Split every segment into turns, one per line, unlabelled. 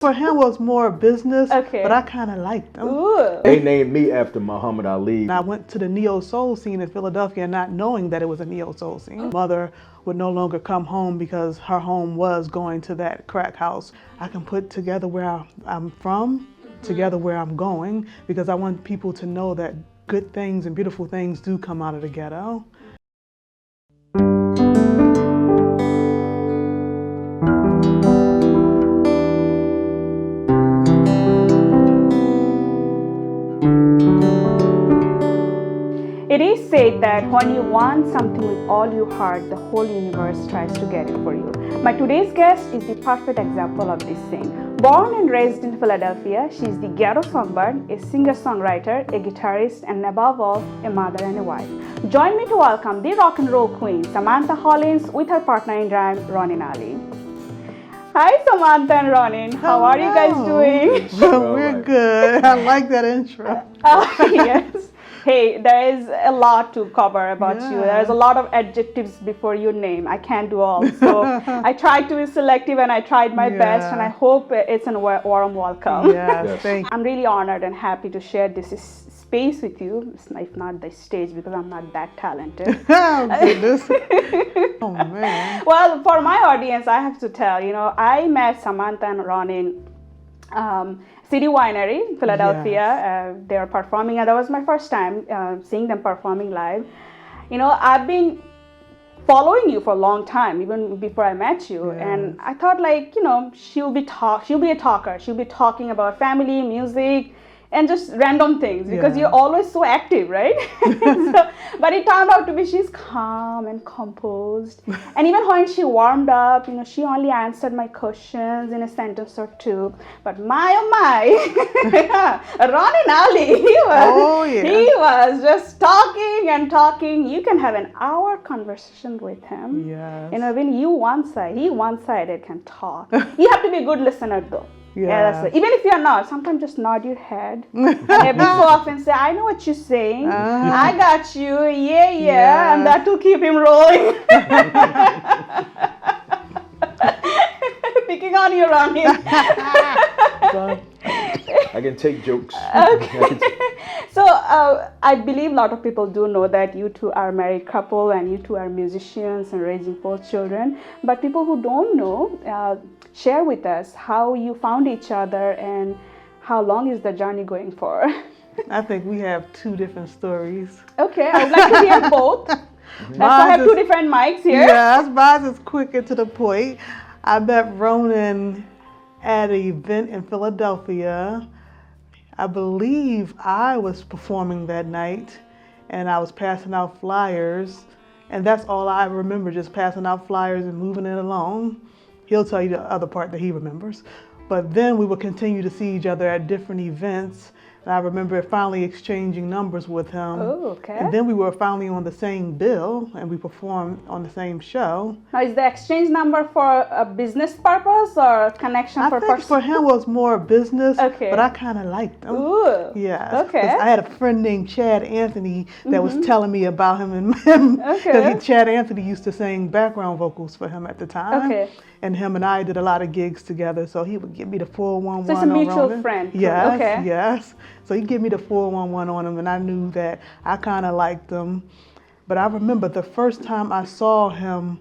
For him was more business,
Okay.
but I kind of liked him.
Ooh.
They named me after Muhammad Ali.
And I went to the neo-soul scene in Philadelphia not knowing that it was a neo-soul scene. Mother would no longer come home because her home was going to that crack house. I can put together where I'm from, together where I'm going, because I want people to know that good things and beautiful things do come out of the ghetto.
It is said that when you want something with all your heart, the whole universe tries to get it for you. My today's guest is the perfect example of this thing. Born and raised in Philadelphia, she is the ghetto songbird, a singer-songwriter, a guitarist, and above all, a mother and a wife. Join me to welcome the rock and roll queen, Samantha Hollins, with her partner in rhyme, Ronin Ali. Hi, Samantha and Ronin. How are you guys doing?
We're good. I like that intro.
Yes. Hey, there is a lot to cover about you. There's a lot of adjectives before your name. I can't do all. So I tried to be selective and I tried my best, and I hope it's a warm welcome.
Yes, thank you.
I'm really honored and happy to share this space with you, if not the stage, because I'm not that talented.
Oh, goodness. Oh, man.
Well, for my audience, I have to tell, I met Samantha and Ronin City Winery in Philadelphia.
Yes.
They are performing, and that was my first time seeing them performing live. I've been following you for a long time, even before I met you, and I thought, she'll be a talker. She'll be talking about family, music, and just random things, because you're always so active, right? But it turned out to be she's calm and composed. And even when she warmed up, she only answered my questions in a sentence or two. But my, oh my, Ronin Ali, he was just talking and talking. You can have an hour conversation with him.
Yes.
When he one-sided can talk. You have to be a good listener though. Yeah, that's it. Even if you're not, sometimes just nod your head. And every so often say, I know what you're saying. I got you. Yeah. And that will keep him rolling. Picking on you, Ronin.
I can take jokes.
Okay. So I believe a lot of people do know that you two are a married couple and you two are musicians and raising 4 children. But people who don't know, share with us how you found each other and how long is the journey going for?
I think we have 2 different stories.
Okay, I would like to hear both. That's why I have 2 different mics here.
Yes, mine is quick and to the point. I met Ronin at an event in Philadelphia. I believe I was performing that night, and I was passing out flyers, and that's all I remember, just passing out flyers and moving it along. He'll tell you the other part that he remembers. But then we would continue to see each other at different events. And I remember finally exchanging numbers with him.
Oh, okay.
And then we were finally on the same bill and we performed on the same show.
Now, is the exchange number for a business purpose or connection for
personal? I think for him was more business,
okay.
But I kind of liked him.
Ooh.
Yes.
Okay.
I had a friend named Chad Anthony that was telling me about him and him.
Okay.
Because Chad Anthony used to sing background vocals for him at the time.
Okay.
And him and I did a lot of gigs together, so he would give me the 411
So it's a mutual friend.
Yes,
okay.
Yes. So he'd give me the 411 on him, and I knew that I kind of liked him. But I remember the first time I saw him,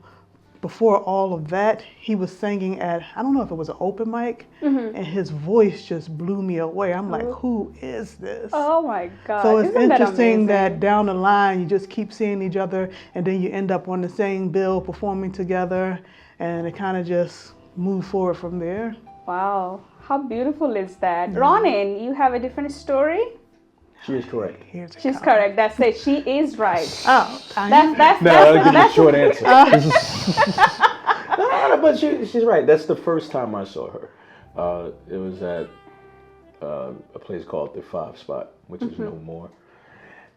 before all of that, he was singing at, I don't know if it was an open mic, and his voice just blew me away. I'm like, who is this?
Oh my God.
So it's
Isn't
interesting
that
down the line, you just keep seeing each other, and then you end up on the same bill performing together. And it kind of just moved forward from there.
Wow, how beautiful is that? Ronin, you have a different story?
She is correct.
She's correct. That's it. She is right.
Oh,
that's
I'll give you a short answer. No, but she's right. That's the first time I saw her. It was at a place called the 5 Spot, which is no more.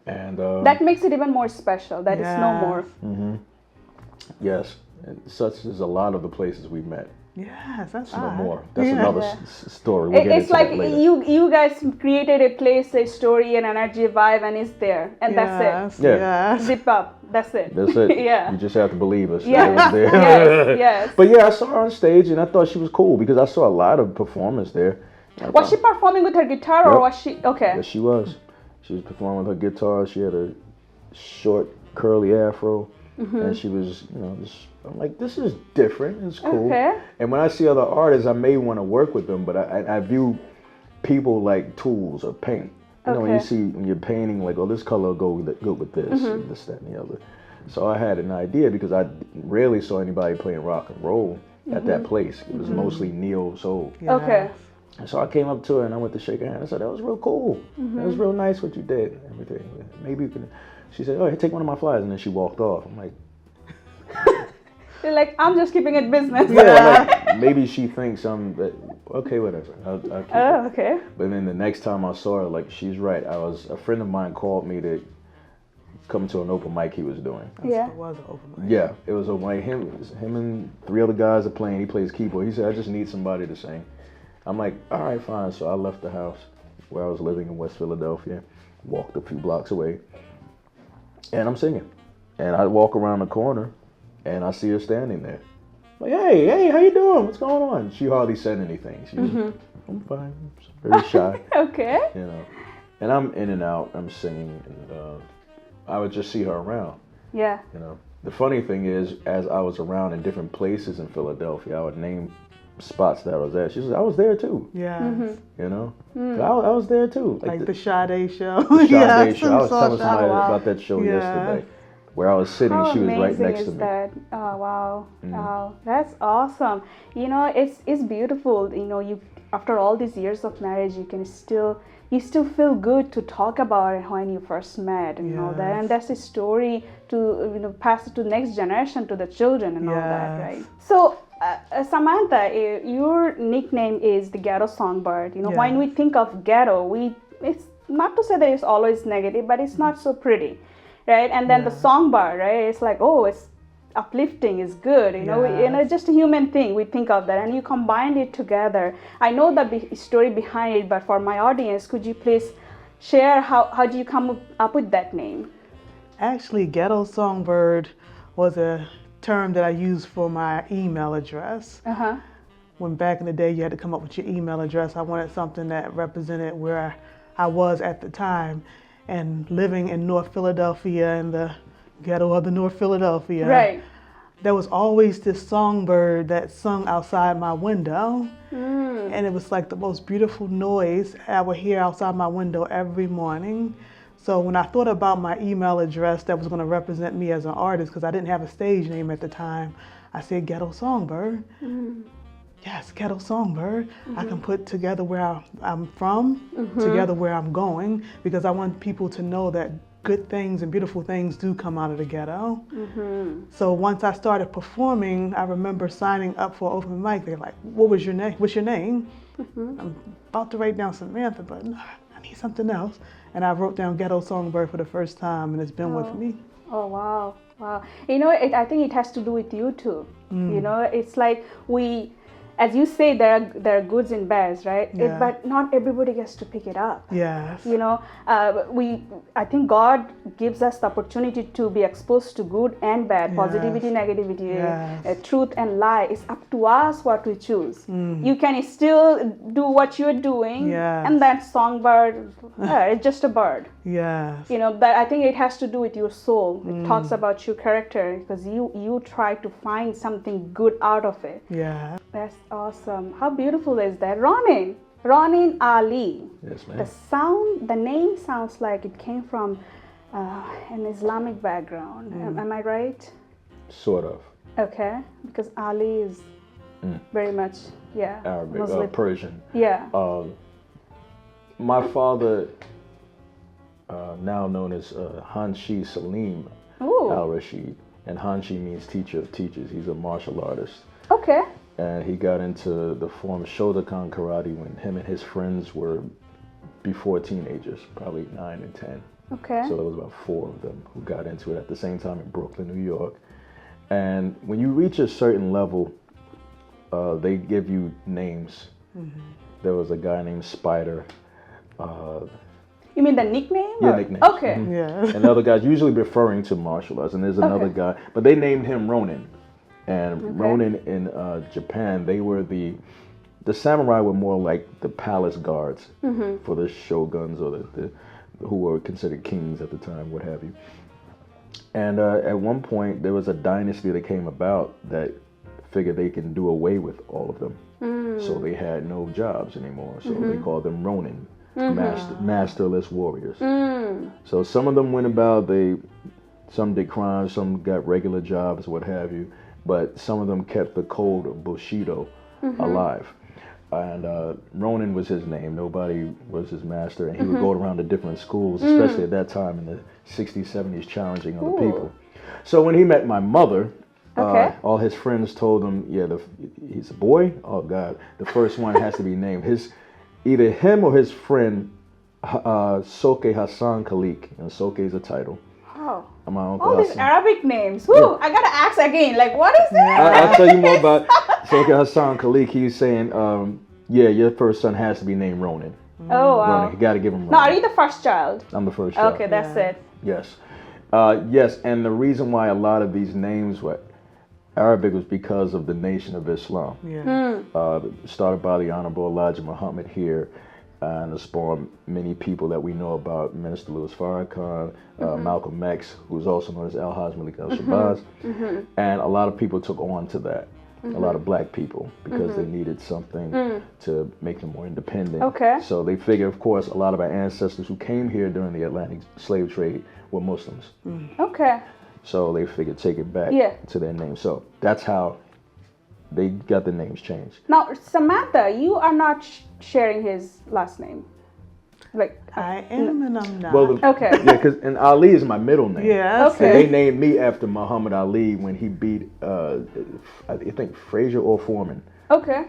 And
that makes it even more special. That it's no more.
Mm-hmm. Yes. And such is a lot of the places we met.
Yes, that's
no
odd.
more. That's another story. We'll
it's like you guys created a place, a story, an energy, a vibe, and it's there, and that's it.
Yeah.
Zip up, That's it.
That's it.
Yeah.
You just have to believe us.
Yeah.
It was there.
Yes, yes.
But yeah, I saw her on stage, and I thought she was cool because I saw a lot of performers there.
Was she performing with her guitar, or was she? Okay.
Yes, she was. She was performing with her guitar. She had a short, curly afro, and she was, I'm like, this is different. It's cool.
Okay.
And when I see other artists, I may want to work with them, but I view people like tools or paint. When you see when you're painting, like, oh, this color will go with this, and this, that, and the other. So I had an idea because I rarely saw anybody playing rock and roll at that place. It was mostly neo-soul.
Yeah.
Okay.
And so I came up to her and I went to shake her hand. I said, that was real cool. That was real nice what you did. Everything. Maybe you can. She said, oh, hey, take one of my flyers. And then she walked off. I'm like,
You're like, I'm just keeping it business.
yeah, like, maybe she thinks I'm, okay, whatever. I'll keep it.
Okay.
But then the next time I saw her, like, she's right. A friend of mine called me to come to an open mic he was doing.
Yeah.
It was an open mic.
Yeah, it was open mic. Him and 3 other guys are playing. He plays keyboard. He said, I just need somebody to sing. I'm like, all right, fine. So I left the house where I was living in West Philadelphia, walked a few blocks away, and I'm singing. And I walk around the corner, and I see her standing there. Like, hey, how you doing? What's going on? She hardly said anything. She was, I'm fine. Very shy.
Okay.
And I'm in and out. I'm singing, and I would just see her around.
Yeah.
The funny thing is, as I was around in different places in Philadelphia, I would name spots that I was at. She said, I was there too.
Yeah.
I was there too.
Like the Sade show.
The Sade
Yes,
show. I was telling
Sade.
somebody
wow.
about that show
Yeah.
yesterday, where I was sitting.
How
She was right
amazing
next
is
to me.
that? Oh wow, wow, that's awesome. It's beautiful. You after all these years of marriage, you still feel good to talk about it when you first met and all that, and that's a story to pass it to the next generation, to the children and all that, right? So. Samantha, your nickname is the GhettoSongBird. When we think of ghetto, it's not to say that it's always negative, but it's not so pretty, right? And then the songbird, right? It's like, oh, it's uplifting, it's good, it's just a human thing. We think of that, and you combined it together. I know the story behind it, but for my audience, could you please share how do you come up with that name?
Actually, GhettoSongBird was a term that I used for my email address. When back in the day you had to come up with your email address, I wanted something that represented where I was at the time. And living in North Philadelphia, in the ghetto of the North Philadelphia,
right?
There was always this songbird that sung outside my window. And it was like the most beautiful noise I would hear outside my window every morning. So when I thought about my email address that was going to represent me as an artist, because I didn't have a stage name at the time, I said GhettoSongBird. Yes, GhettoSongBird. I can put together where I'm from, together where I'm going, because I want people to know that good things and beautiful things do come out of the ghetto. So once I started performing, I remember signing up for open mic. They're like, "What's your name? What's your name?" I'm about to write down Samantha, but I need something else. And I wrote down GhettoSongBird for the first time, and it's been with me.
Oh, wow. Wow. I think it has to do with you too. It's like as you say, there are goods and bads, right?
Yeah.
But not everybody gets to pick it up.
Yes.
I think God gives us the opportunity to be exposed to good and bad, positivity, negativity, truth and lie. It's up to us what we choose. You can still do what you're doing, and that songbird, it's just a bird.
Yes.
But I think it has to do with your soul. It talks about your character, because you try to find something good out of it.
Yeah.
That's awesome. How beautiful is that? Ronin Ali.
Yes, ma'am.
The name sounds like it came from an Islamic background. Am I right?
Sort of.
Okay, because Ali is very much,
Arabic,
Muslim.
Persian.
Yeah.
My father, now known as Hanshi Salim Al-Rashid, and Hanshi means teacher of teachers. He's a martial artist.
Okay.
And he got into the form Shotokan karate when him and his friends were before teenagers, probably 9 and 10.
Okay.
So there was about 4 of them who got into it at the same time in Brooklyn, New York. And when you reach a certain level, they give you names. There was a guy named Spider.
You mean the nickname?
Yeah,
or?
nicknames.
Okay.
Yeah.
And the other guys usually referring to martial arts, and there's another
Okay.
guy, but they named him Ronin. And
Okay.
Ronin in Japan, they were the samurai were more like the palace guards for the shoguns or the who were considered kings at the time, what have you. And at one point, there was a dynasty that came about that figured they can do away with all of them. So they had no jobs anymore. So they called them Ronin, masterless warriors. So some of them went about, some did crimes, some got regular jobs, what have you. But some of them kept the code of Bushido alive. And Ronin was his name. Nobody was his master. And he would go around to different schools, especially at that time in the 60s, 70s, challenging other people. So when he met my mother, all his friends told him, he's a boy? Oh, God. The first one has to be named. Either him or his friend, Soke Hassan Khalik. And Soke is a title.
Oh.
And my uncle
All these
Hassan.
Arabic names. Woo, I gotta ask again. Like, what is that?
I'll tell you more about Soke Hassan Khalik. He's saying, your first son has to be named Ronin.
Oh, wow.
Ronin, you got to give him Ronin.
Now, are you the first child?
I'm the first child.
Okay, that's it.
Yes. Yes, and the reason why a lot of these names were Arabic was because of the Nation of Islam.
Yeah.
Started by the Honorable Elijah Muhammad here, and it spawned many people that we know about, Minister Louis Farrakhan, Malcolm X, who's also known as Al-Haj Malik al-Shabazz, and a lot of people took on to that. A lot of black people, because they needed something to make them more independent.
Okay.
So they figured, of course, a lot of our ancestors who came here during the Atlantic slave trade were Muslims.
Okay.
So they figured take it back to their name. So that's how they got the names changed.
Now, Samantha, you are not sharing his last name. Like,
I am and I'm not.
Well,
okay.
and Ali is my middle name.
Yeah.
Okay.
They named me after Muhammad Ali when he beat, I think Frazier or Foreman.
Okay.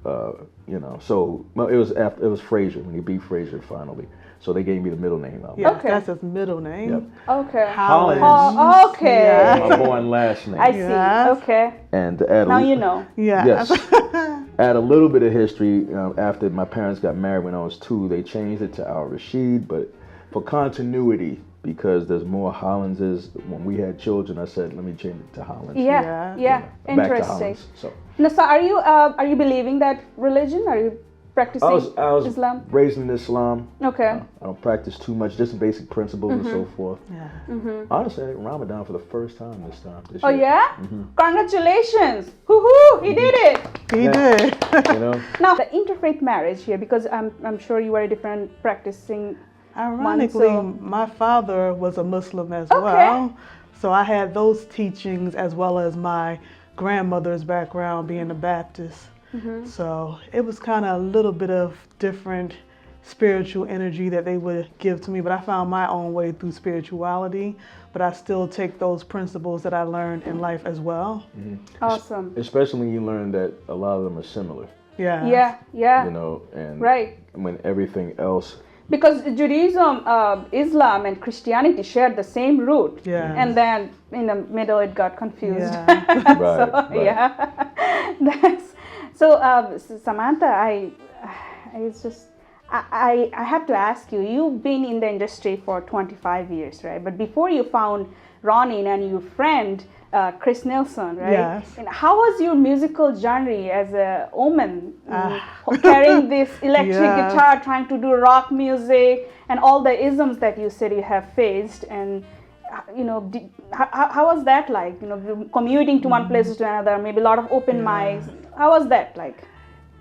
So it was Frazier when he beat Frazier finally. So they gave me the middle name.
Yeah,
Okay.
that's his middle name.
Yep.
Okay.
Hollins.
Oh, okay.
Yeah.
My born last name.
I see.
Yes.
Okay.
And to add
Now you know.
Yeah.
Yes. Add a little bit of history. After my parents got married when I was 2, they changed it to Al Rashid. But for continuity, because there's more Hollinses, when we had children, I said, let me change it to Hollins.
Yeah.
Back to
Interesting.
Hollins. So
Now, so are you believing that religion? Are you practicing
I was
Islam?
raised in Islam.
Okay.
I don't practice too much, just basic principles and so forth.
Yeah.
Honestly, I did Ramadan for the first time this
Oh
year.
yeah? Congratulations! Hoo-hoo! He did it!
He did.
You know?
Now the interfaith marriage here, because I'm sure you are a different practicing.
Ironically,
so-
my father was a Muslim as well. So I had those teachings as well as my grandmother's background being a Baptist. So it was kind of a little bit of different spiritual energy that they would give to me, but I found my own way through spirituality, but I still take those principles that I learned in life as well.
Awesome.
Especially when you learn that a lot of them are similar.
Yeah.
Yeah.
You know, and
Right.
when everything else.
Because Judaism, Islam, and Christianity shared the same root.
Yeah.
And then in the middle it got confused.
Yeah.
Right.
Yeah. So Samantha, I have to ask you. You've been in the industry for 25 years, right? But before you found Ronin and your friend chrisnelson, right?
Yes.
And how was your musical journey as a woman, carrying this electric guitar, trying to do rock music, and all the isms that you said you have faced? And how was that like? Commuting to one place to another, maybe a lot of open mics. How was that like?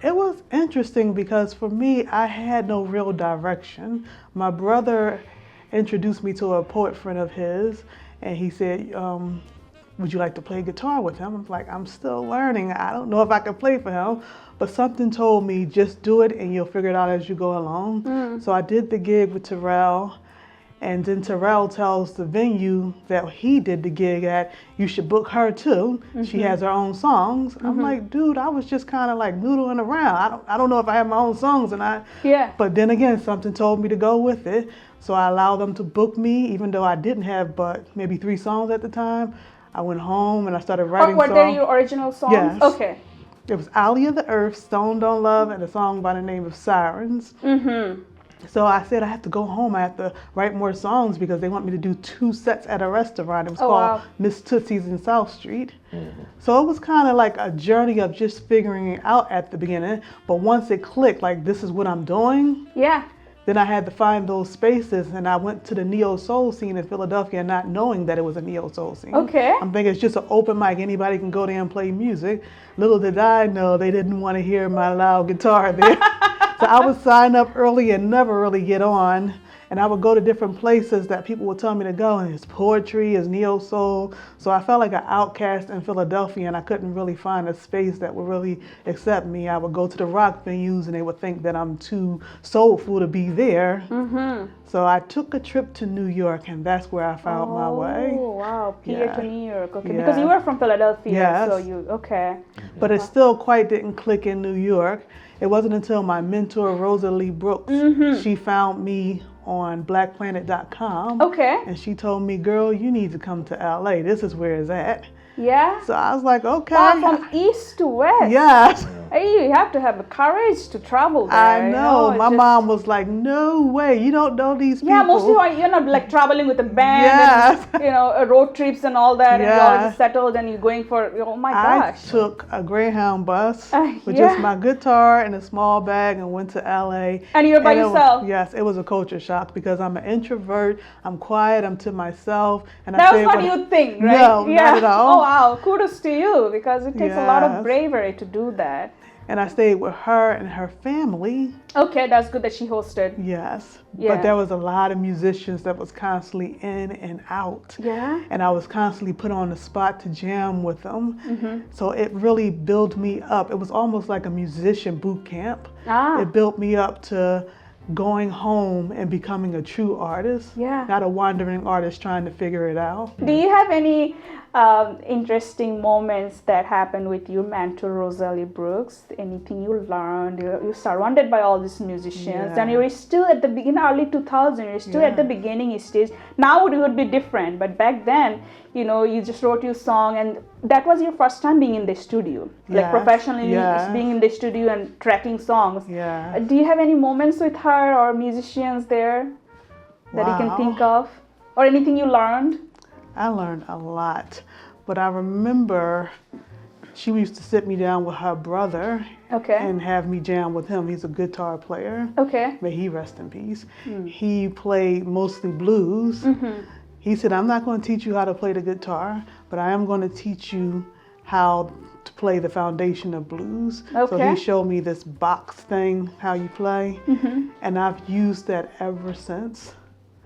It was interesting because for me, I had no real direction. My brother introduced me to a poet friend of his, and he said, would you like to play guitar with him? I'm like, I'm still learning. I don't know if I can play for him, but something told me just do it and you'll figure it out as you go along. So I did the gig with Terrell, and then Terrell tells the venue that he did the gig at, you should book her too. She has her own songs. I'm like, dude, I was just kind of like noodling around. I don't know if I have my own songs, but then again, something told me to go with it. So I allowed them to book me, even though I didn't have but maybe 3 songs at the time. I went home and I started writing songs.
Were they your original songs?
Yes.
Okay.
It was Ali of the Earth, Stoned on Love, and a song by the name of Sirens. So I said I have to go home. I have to write more songs because they want me to do 2 sets at a restaurant. It was called
wow.
Miss Tootsie's in South Street. So it was kind of like a journey of just figuring it out at the beginning. But once it clicked, like this is what I'm doing,
Yeah.
then I had to find those spaces. And I went to the neo-soul scene in Philadelphia not knowing that it was a neo-soul scene.
Okay.
I'm thinking it's just an open mic. Anybody can go there and play music. Little did I know they didn't want to hear my loud guitar there. So I would sign up early and never really get on. And I would go to different places that people would tell me to go, and it's poetry, it's neo-soul. So I felt like an outcast in Philadelphia, and I couldn't really find a space that would really accept me. I would go to the rock venues, and they would think that I'm too soulful to be there. So I took a trip to New York, and that's where I found my way.
Oh, wow. Here
Yeah.
to New York. Okay.
Yeah.
Because you were from Philadelphia.
Yes.
So you, okay.
But it still quite didn't click in New York. It wasn't until my mentor, Rosa Brooks, she found me on blackplanet.com.
Okay.
And she told me, girl, you need to come to LA. This is where it's at.
Yeah.
So I was like, okay.
Wow, from east to west.
Yes.
Hey, you have to have the courage to travel there.
I know.
It's
My
just-
mom was like, no way. You don't know these people.
Yeah, mostly you're not like traveling with a band
Yes.
and, road trips and all that, and you're
Yeah.
already settled and you're going for, oh my
I
gosh.
took a Greyhound bus with
Yeah.
just my guitar and a small bag and went to LA.
And you're by
it was-
yourself?
Yes, it was a culture shock because I'm an introvert. I'm quiet. I'm to myself. And
That was
say
what
when-
you think, right?
No, not at all.
Oh wow, kudos to you, because it takes a lot of
Yes.
bravery to do that.
And I stayed with her and her family.
Okay, that's good that she hosted.
Yes.
Yeah.
But there was a lot of musicians that was constantly in and out.
Yeah.
And I was constantly put on the spot to jam with them.
Mm-hmm.
So it really built me up. It was almost like a musician boot camp.
Ah.
It built me up to going home and becoming a true artist.
Yeah.
Not a wandering artist trying to figure it out.
Do you have any interesting moments that happened with your mentor, Rosalie Brooks? Anything you learned? You're surrounded by all these musicians,
Yeah.
and you're still at the early 2000s. You're still at the
Yeah.
beginning stage. Now it would be different, but back then, you just wrote your song, and that was your first time being in the studio, like
Yes.
professionally
Yes.
being in the studio and tracking songs.
Yeah.
Do you have any moments with her or musicians there that you can
Wow.
think of, or anything you learned?
I learned a lot, but I remember she used to sit me down with her brother
Okay.
and have me jam with him. He's a guitar player.
Okay.
May he rest in peace. He played mostly blues. He said, I'm not going to teach you how to play the guitar, but I am going to teach you how to play the foundation of blues. So
Okay.
he showed me this box thing, how you play, and I've used that ever since.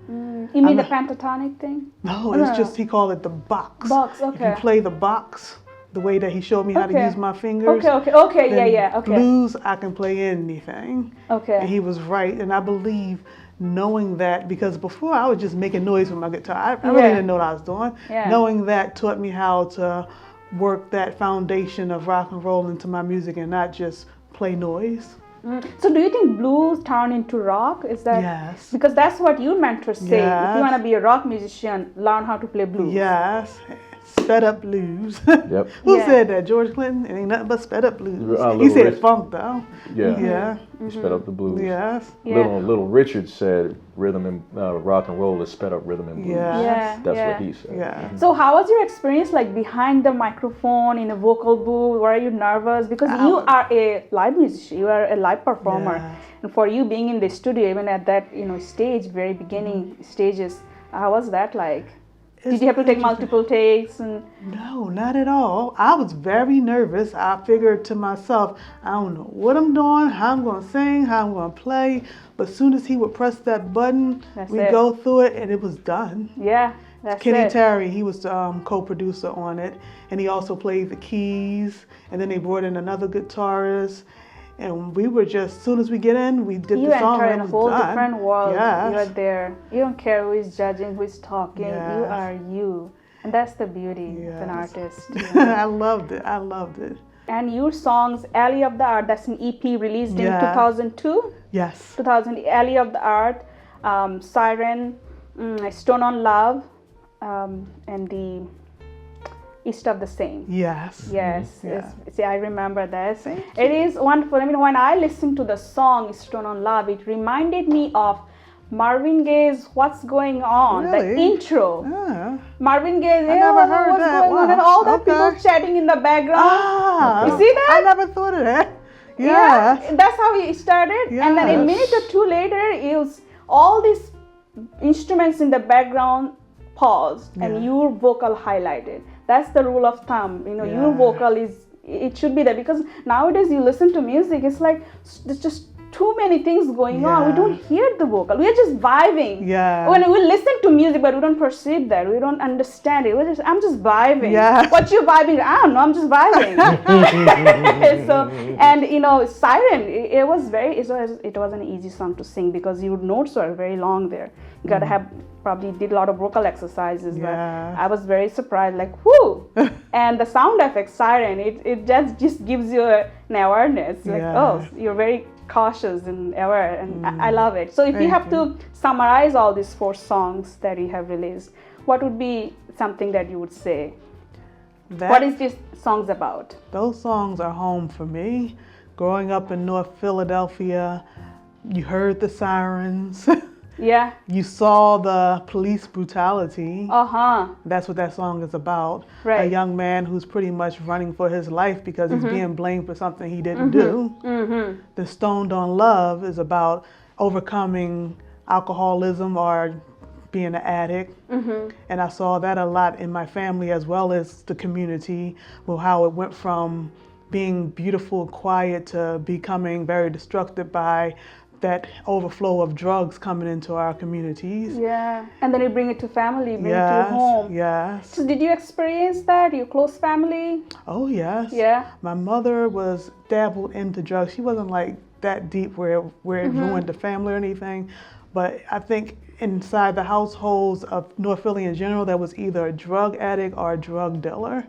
You mean the pentatonic thing?
No, it's just, he called it the box.
Box,
If
okay.
you play the box, the way that he showed me how to
Okay.
use my fingers.
Okay,
then
yeah, okay.
Blues, I can play anything.
Okay.
And he was right. And I believe knowing that, because before I was just making noise with my guitar. I really
Yeah.
didn't know what I was doing.
Yeah.
Knowing that taught me how to work that foundation of rock and roll into my music and not just play noise.
So do you think blues turn into rock? Is that
Yes.
because that's what your mentors say. If
Yes.
you want to be a rock musician, learn how to play blues.
Yes. Sped up blues.
Yep.
Who
Yeah.
said that? George Clinton? It ain't nothing but sped up blues. He
Little
said
Rich.
funk though.
Yeah.
Yeah.
He sped up the blues.
Yes.
Yeah.
Little Richard said rhythm and rock and roll is sped up rhythm and blues.
Yeah.
Yeah,
That's
yeah.
what he said.
Yeah.
So how was your experience like behind the microphone in a vocal booth? Were you nervous? Because you are a live musician, you are a live performer.
Yes.
And for you being in the studio, even at that stage, very beginning stages, how was that like? Did you have to take multiple takes? And
No, not at all. I was very nervous. I figured to myself, I don't know what I'm doing, how I'm going to sing, how I'm going to play. But as soon as he would press that button,
That's
we
it.
go through it and it was done.
yeah, that's
Kenny
it.
Terry, he was the co-producer on it. And he also played the keys. And then they brought in another guitarist. And we were just, as soon as we get in, we did
You
the song
enter
and
in
it
a
was
whole
done.
different world.
Yes.
You are there. You don't care who is judging, who is talking. You
Yes.
are you. And that's the beauty of an
Yes.
artist.
I loved it. I loved it.
And your songs, Alley of the Art, that's an EP released in
Yeah.
2002.
Yes.
2000, Alley of the Art, Siren, Stone on Love, and East of the Seine.
Yes.
Yes,
Yeah.
see, I remember that. It is wonderful. I mean, when I listened to the song Stone on Love, it reminded me of Marvin Gaye's What's Going On, the
Really?
intro.
Yeah.
Marvin Gaye,
I never heard
what's
that.
going on,
Wow.
and all the
Okay.
people chatting in the background.
Ah,
You see that?
I never thought of that. Yeah.
That's how it started. And then a
Yes.
minute or two later, it was all these instruments in the background paused and
Yeah.
your vocal highlighted. That's the rule of thumb. You know, your
Yeah.
vocal it should be there, because nowadays you listen to music, it's like there's just too many things going on. We
Yeah.
don't hear the vocal. We're just vibing.
Yeah.
When we listen to music, but we don't perceive that. We don't understand it. I'm just vibing.
Yeah.
What you vibing? I don't know. I'm just vibing. So, and you know, Siren. It was an easy song to sing because your notes are very long there. You gotta have probably did a lot of vocal exercises.
Yeah.
But I was very surprised. Like, whoo! And the sound effect, Siren. It just gives you an awareness. Like,
Yeah.
oh, you're very cautious and aware, and I love it. So if you
Thank
have
you.
to summarize all these 4 songs that you have released, what would be something that you would say? What is these songs about?
Those songs are home for me. Growing up in North Philadelphia, you heard the sirens.
Yeah.
You saw the police brutality.
Uh-huh.
That's what that song is about.
Right.
A young man who's pretty much running for his life because he's being blamed for something he didn't do. The Stoned on Love is about overcoming alcoholism or being an addict. And I saw that a lot in my family as well as the community, with how it went from being beautiful, quiet to becoming very destructive by that overflow of drugs coming into our communities.
Yeah. And then you bring it to family, bring it to
Yes,
home.
yes.
So did you experience that? Your close family?
Oh, yes.
Yeah.
My mother was dabbled into drugs. She wasn't like that deep where it ruined the family or anything. But I think inside the households of North Philly in general, there was either a drug addict or a drug dealer.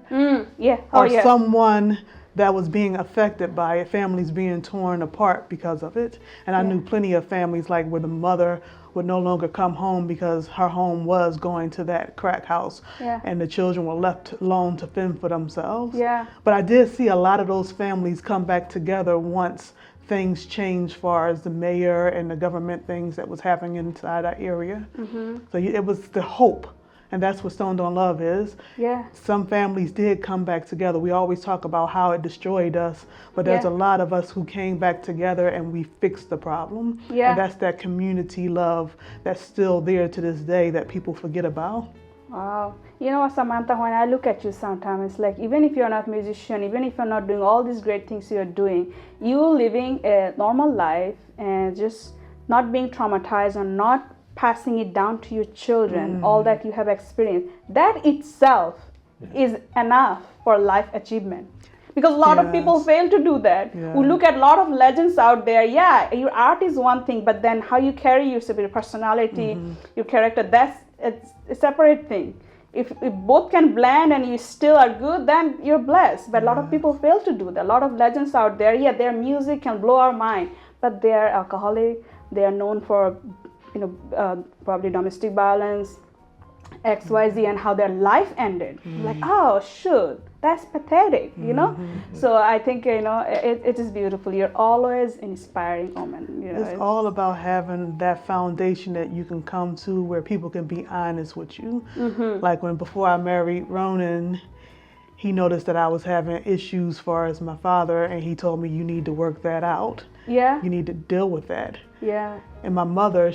Yeah. Oh,
Or
yeah.
someone that was being affected by it, families being torn apart because of it. And I knew plenty of families like where the mother would no longer come home because her home was going to that crack house,
Yeah.
and the children were left alone to fend for themselves.
Yeah.
But I did see a lot of those families come back together once things changed as far as the mayor and the government things that was happening inside our area. So it was the hope. And that's what Stoned on Love is.
Yeah.
Some families did come back together. We always talk about how it destroyed us, but there's
Yeah.
a lot of us who came back together and we fixed the problem.
Yeah.
And that's that community love that's still there to this day that people forget about.
Wow. You know what, Samantha, when I look at you sometimes, it's like even if you're not a musician, even if you're not doing all these great things you're doing, you're living a normal life and just not being traumatized or not passing it down to your children, all that you have experienced. That itself is enough for life achievement. Because a lot of people
Yes.
fail to do that.
Yeah.
We look at a lot of legends out there. Yeah, your art is one thing, but then how you carry yourself, your personality, your character, it's a separate thing. If both can blend and you still are good, then you're blessed. But a lot of people fail to do that. A lot of legends out there, yeah, their music can blow our mind, but they are alcoholic. They are known for, probably domestic violence, XYZ, and how their life ended. Like, oh, shoot, that's pathetic, you know? So I think, it is beautiful. You're always an inspiring woman.
It's all about having that foundation that you can come to where people can be honest with you. Like before I married Ronin, he noticed that I was having issues as far as my father, and he told me, you need to work that out.
Yeah.
You need to deal with that.
Yeah.
And my mother,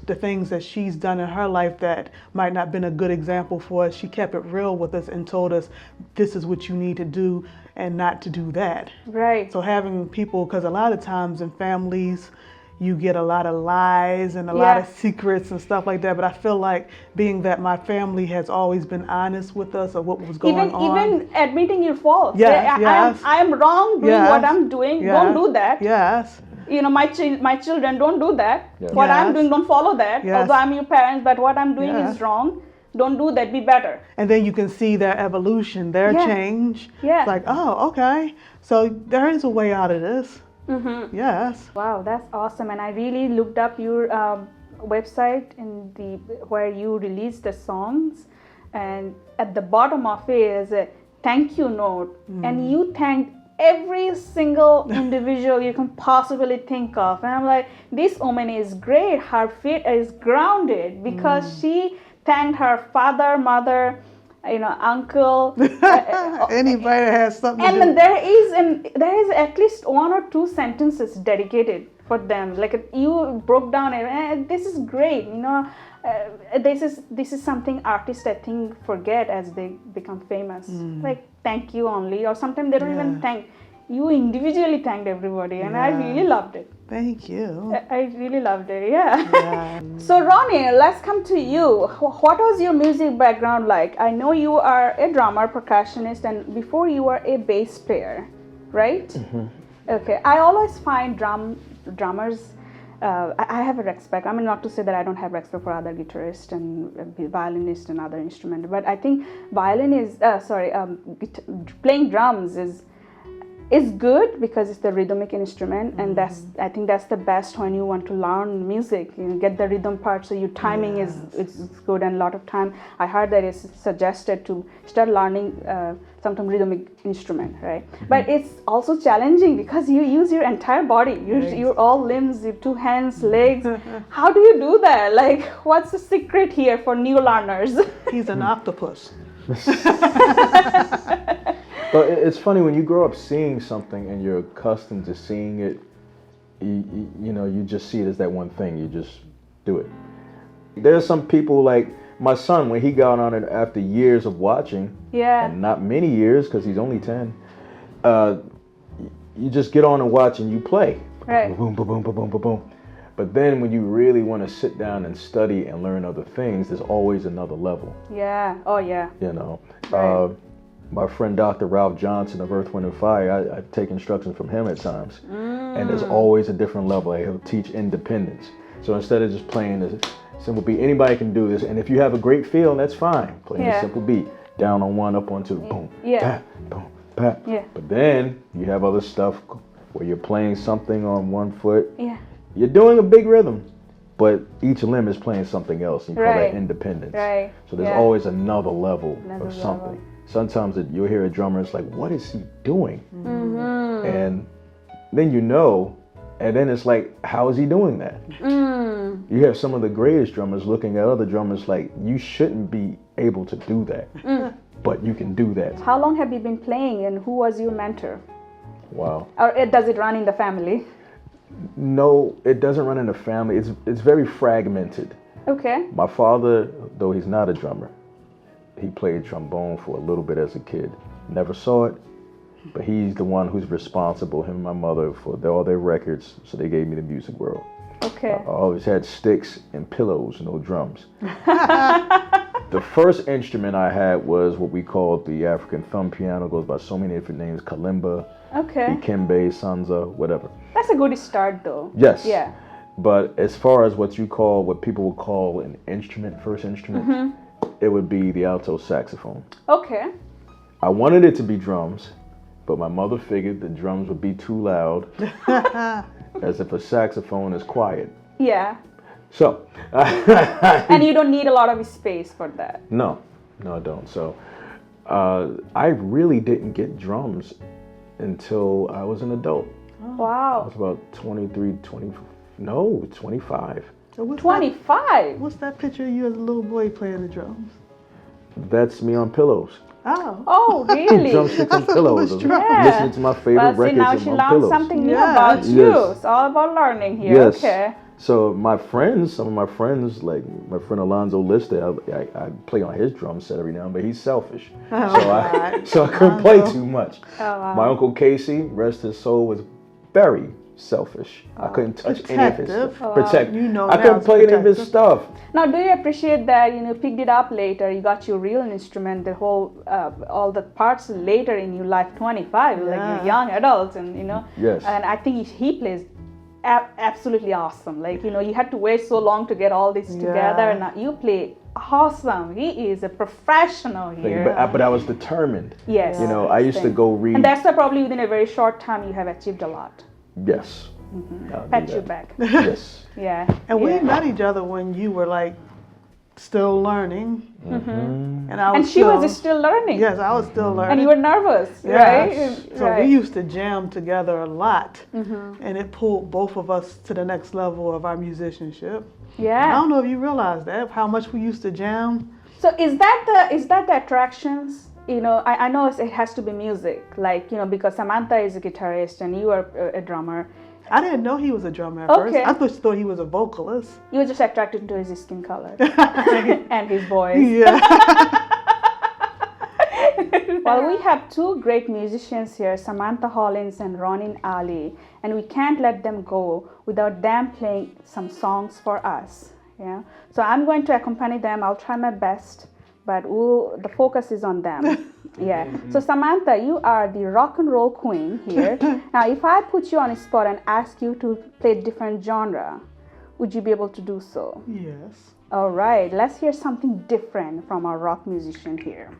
the things that she's done in her life that might not have been a good example for us, she kept it real with us and told us, this is what you need to do and not to do that.
Right.
So having people, because a lot of times in families, you get a lot of lies and a lot of secrets and stuff like that. But I feel like being that my family has always been honest with us of what was going on.
Even admitting your faults.
Yes, yes.
I am wrong doing what I'm doing.
Yes.
Don't do that.
Yes.
My children, don't do that.
Yeah.
What I'm
Yes.
doing, don't follow that.
Yes.
Although I'm your parents, but what I'm doing
Yes.
is wrong. Don't do that. Be better.
And then you can see their evolution, their change.
Yeah.
It's like, oh, okay. So there is a way out of this. Yes.
Wow, that's awesome. And I really looked up your website where you release the songs, and at the bottom of it is thank you note, and you thanked every single individual you can possibly think of. And I'm like, this woman is great. Her feet is grounded because she thanked her father, mother, uncle,
Anybody that has something to
and
do.
there is at least 1 or 2 sentences dedicated for them. Like you broke down it. This is great. This is something artists, I think, forget as they become famous. Like thank you only, or sometimes they don't even thank. You individually thanked everybody, and I really loved it.
Thank you.
I really loved it. Yeah. So Ronnie, let's come to you. What was your music background like? I know you are a drummer, percussionist, and before you were a bass player, right? Okay. I always find drummers. I have a respect. I mean, not to say that I don't have respect for other guitarists and violinists and other instruments, but I think playing drums is good because it's the rhythmic instrument, and I think that's the best when you want to learn music. You get the rhythm part, so your timing is good, and a lot of time I heard that it's suggested to start learning some rhythmic instrument, right? But it's also challenging because you use your entire body, your all limbs, your 2 hands, legs. How do you do that? Like, what's the secret here for new learners?
He's an octopus.
But it's funny when you grow up seeing something and you're accustomed to seeing it, you just see it as that one thing. You just do it. There's some people like my son, when he got on it after years of watching, and not many years because he's only 10, you just get on and watch and you play.
Right.
Boom, boom, boom, boom, boom, boom, boom. But then when you really want to sit down and study and learn other things, there's always another level.
Yeah. Oh, yeah.
Right. My friend Dr. Ralph Johnson of Earth, Wind & Fire, I take instructions from him at times. And there's always a different level. He'll teach independence. So instead of just playing a simple beat, anybody can do this. And if you have a great feel, that's fine. Playing a simple beat. Down on 1, up on 2, boom, pat, boom, pat.
Yeah.
But then you have other stuff where you're playing something on 1 foot.
Yeah.
You're doing a big rhythm, but each limb is playing something else. You call that independence.
Right.
So there's always another level of something. Sometimes you'll hear a drummer, it's like, what is he doing? And then and then it's like, how is he doing that? You have some of the greatest drummers looking at other drummers like, you shouldn't be able to do that, but you can do that.
How long have you been playing, and who was your mentor?
Wow.
Or does it run in the family?
No, it doesn't run in the family. It's very fragmented.
Okay.
My father, though he's not a drummer, he played trombone for a little bit as a kid. Never saw it, but he's the one who's responsible, him and my mother, for all their records, so they gave me the music world.
Okay.
I always had sticks and pillows, no drums. The first instrument I had was what we called the African thumb piano. Goes by so many different names: kalimba, ikembe, sanza, whatever.
That's a good start, though.
Yes.
Yeah.
But as far as what people would call an instrument, first instrument, it would be the alto saxophone.
Okay.
I wanted it to be drums, but my mother figured the drums would be too loud, as if a saxophone is quiet.
Yeah.
So.
And you don't need a lot of space for that.
No, I don't. So I really didn't get drums until I was an adult.
Wow.
I was about 25.
25?
What's that picture of you as a little boy playing the drums?
That's me on pillows.
Oh, really?
Drumsticks and pillows. Listening to my favorite records
now
on
she
pillows.
learned something new about you. It's all about learning here.
Yes.
Okay.
So some of my friends, like my friend Alonzo Lister, I play on his drum set every now and then, but he's selfish. So I couldn't play too much.
Oh, wow.
My Uncle Casey, rest his soul, was very selfish. I couldn't touch any of his stuff. I couldn't play any of his stuff.
Now, do you appreciate that you picked it up later? You got your real instrument, the whole, all the parts later in your life, 25, like you're young adults, and
Yes.
And I think he plays absolutely awesome. Like you had to wait so long to get all this together, and now you play awesome. He is a professional here.
But I was determined.
Yes.
I used to go read.
And that's why probably within a very short time you have achieved a lot.
Yes.
Pat you back.
Yes.
Yeah.
And we met each other when you were like still learning. And I was
And she was still learning.
Yes, I was still learning.
And you were nervous, right?
So
Right.
we used to jam together a lot, and it pulled both of us to the next level of our musicianship. I
Yeah.
don't know if you realize that, how much we used to jam.
So is that the attractions? You know, I know it has to be music, like, you know, because Samantha is a guitarist and you are a drummer.
I didn't know he was a drummer at
Okay.
first. I just thought he was a vocalist.
You were just attracted to his skin color and his voice.
Yeah.
Well, we have two great musicians here, Samantha Hollins and Ronin Ali, and we can't let them go without them playing some songs for us. Yeah. So I'm going to accompany them. I'll try my best, but the focus is on them. Yeah. So Samantha, you are the rock and roll queen here. Now, if I put you on a spot and ask you to play different genre, would you be able to do so?
Yes.
All right. Let's hear something different from our rock musician here.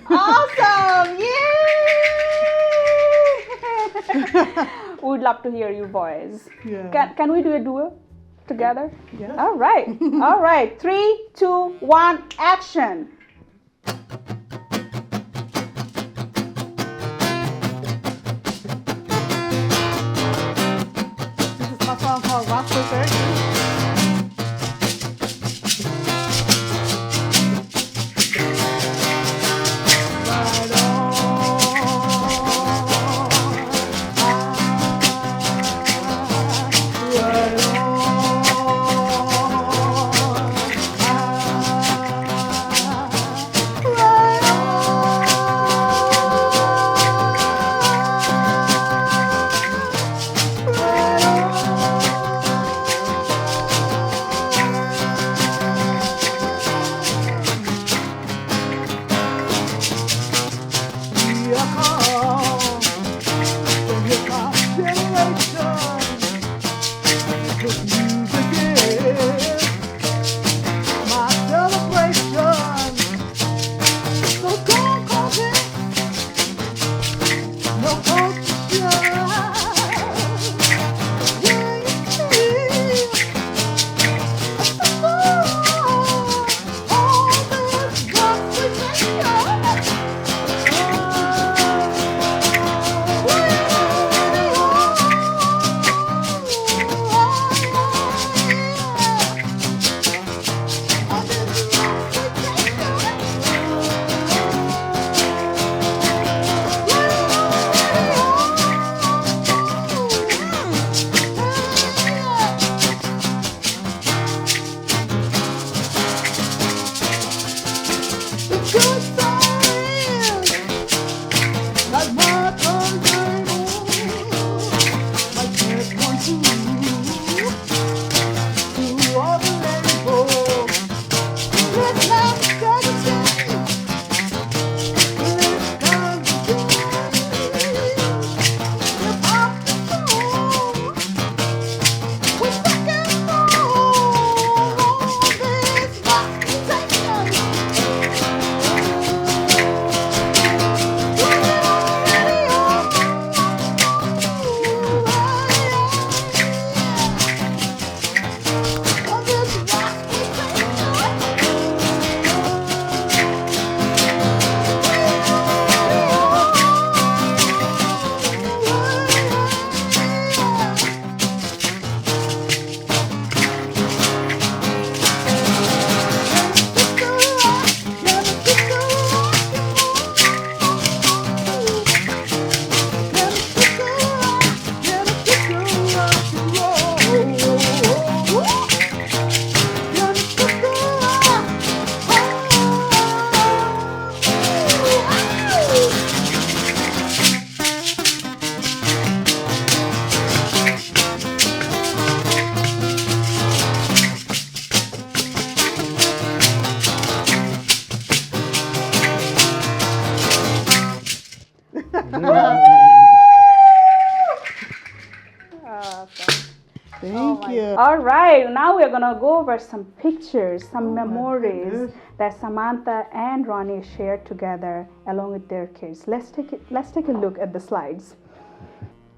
Awesome! Yay! We'd love to hear your voice.
Yeah.
Can we do a duo together?
Yes.
All right. All right. 3, 2, 1, action.
This is my song called Rock Perfection.
right, now we're gonna go over some pictures, some
my
memories
goodness.
that Samantha and Ronnie shared together along with their kids. Let's take a look at the slides.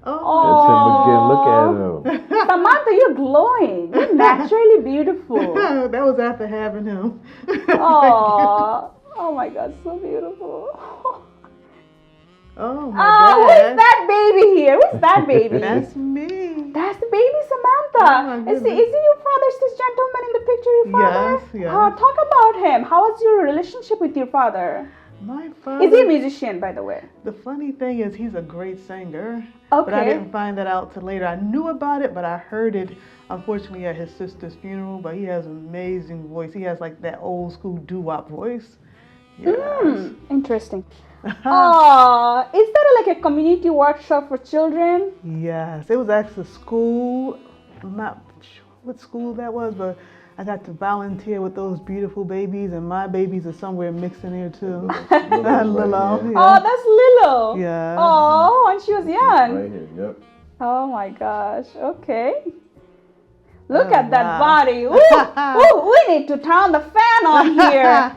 Oh,
That's him again. Look at him.
Samantha, you're glowing. You're naturally beautiful.
that was after having him.
Oh my God, so beautiful.
Oh my
Oh,
God.
who's that baby here? Who's that baby?
That's me.
That's the baby Samantha.
Oh my
Is he
goodness.
your father? Is this gentleman in the picture your father?
Yes, yes.
Talk about him. How was your relationship with your father?
My father.
Is he a musician, by the way?
The funny thing is, he's a great singer. But I
Okay.
didn't find that out till later. I knew about it, but I heard it, unfortunately, at his sister's funeral. But he has an amazing voice. He has like that old school doo-wop voice. Yes.
Interesting. Is that like a community workshop for children?
Yes, it was actually school. I'm not sure what school that was, but I got to volunteer with those beautiful babies, and my babies are somewhere mixed in here too. Lilo.
here.
Yeah.
Oh, that's Lilo.
Yeah.
Oh, when she was young.
Right here. Yep.
Oh my gosh. Okay. Look
Oh,
at that
wow.
body. Ooh, ooh, we need to turn the fan on here.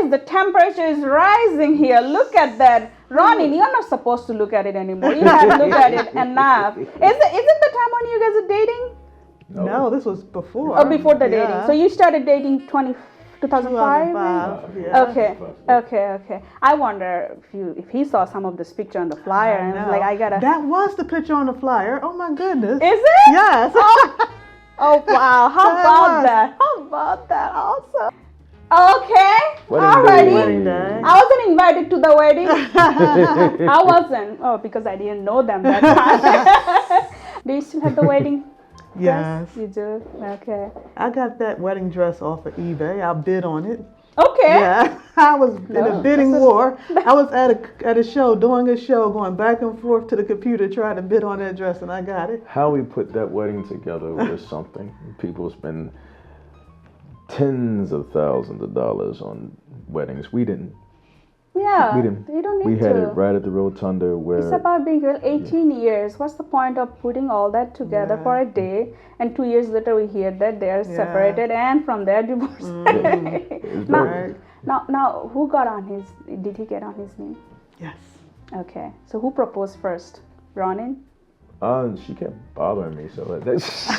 The temperature is rising here. Look at that. Ronnie, you're not supposed to look at it anymore. You have to look at it enough. Is it the time when you guys are dating?
No, this was before.
Or before the
Yeah.
dating? So you started dating 2005?
2005. Yeah.
Okay. I wonder if he saw some of this picture on the flyer and was like, I gotta.
That was the picture on the flyer. Oh my goodness.
Is it?
Yes.
Oh wow! How
That
about
was.
that? How about that? Awesome. Okay.
Wedding
Alrighty.
Wedding day.
I wasn't invited to the wedding. I wasn't. Oh, because I didn't know them that time. Do you still have the wedding
Yes.
dress? You do. Okay.
I got that wedding dress off of eBay. I bid on it.
Okay.
Yeah, I was in
No,
a bidding
this is-
war. I was at a show, doing a show, going back and forth to the computer trying to bid on that dress, and I got it.
How we put that wedding together was something. People spend tens of thousands of dollars on weddings. We didn't.
Yeah.
We didn't.
You don't need
We
to.
had it right at the rotunda where.
It's about being real. 18 years. What's the point of putting all that together
Yeah.
for a day? And 2 years later, we hear that they're
Yeah.
separated and from there divorced.
It's
Now-
very-
Now, who got on his? Did he get on his knee?
Yes.
Okay. So who proposed first? Ronin.
She kept bothering me, so that's.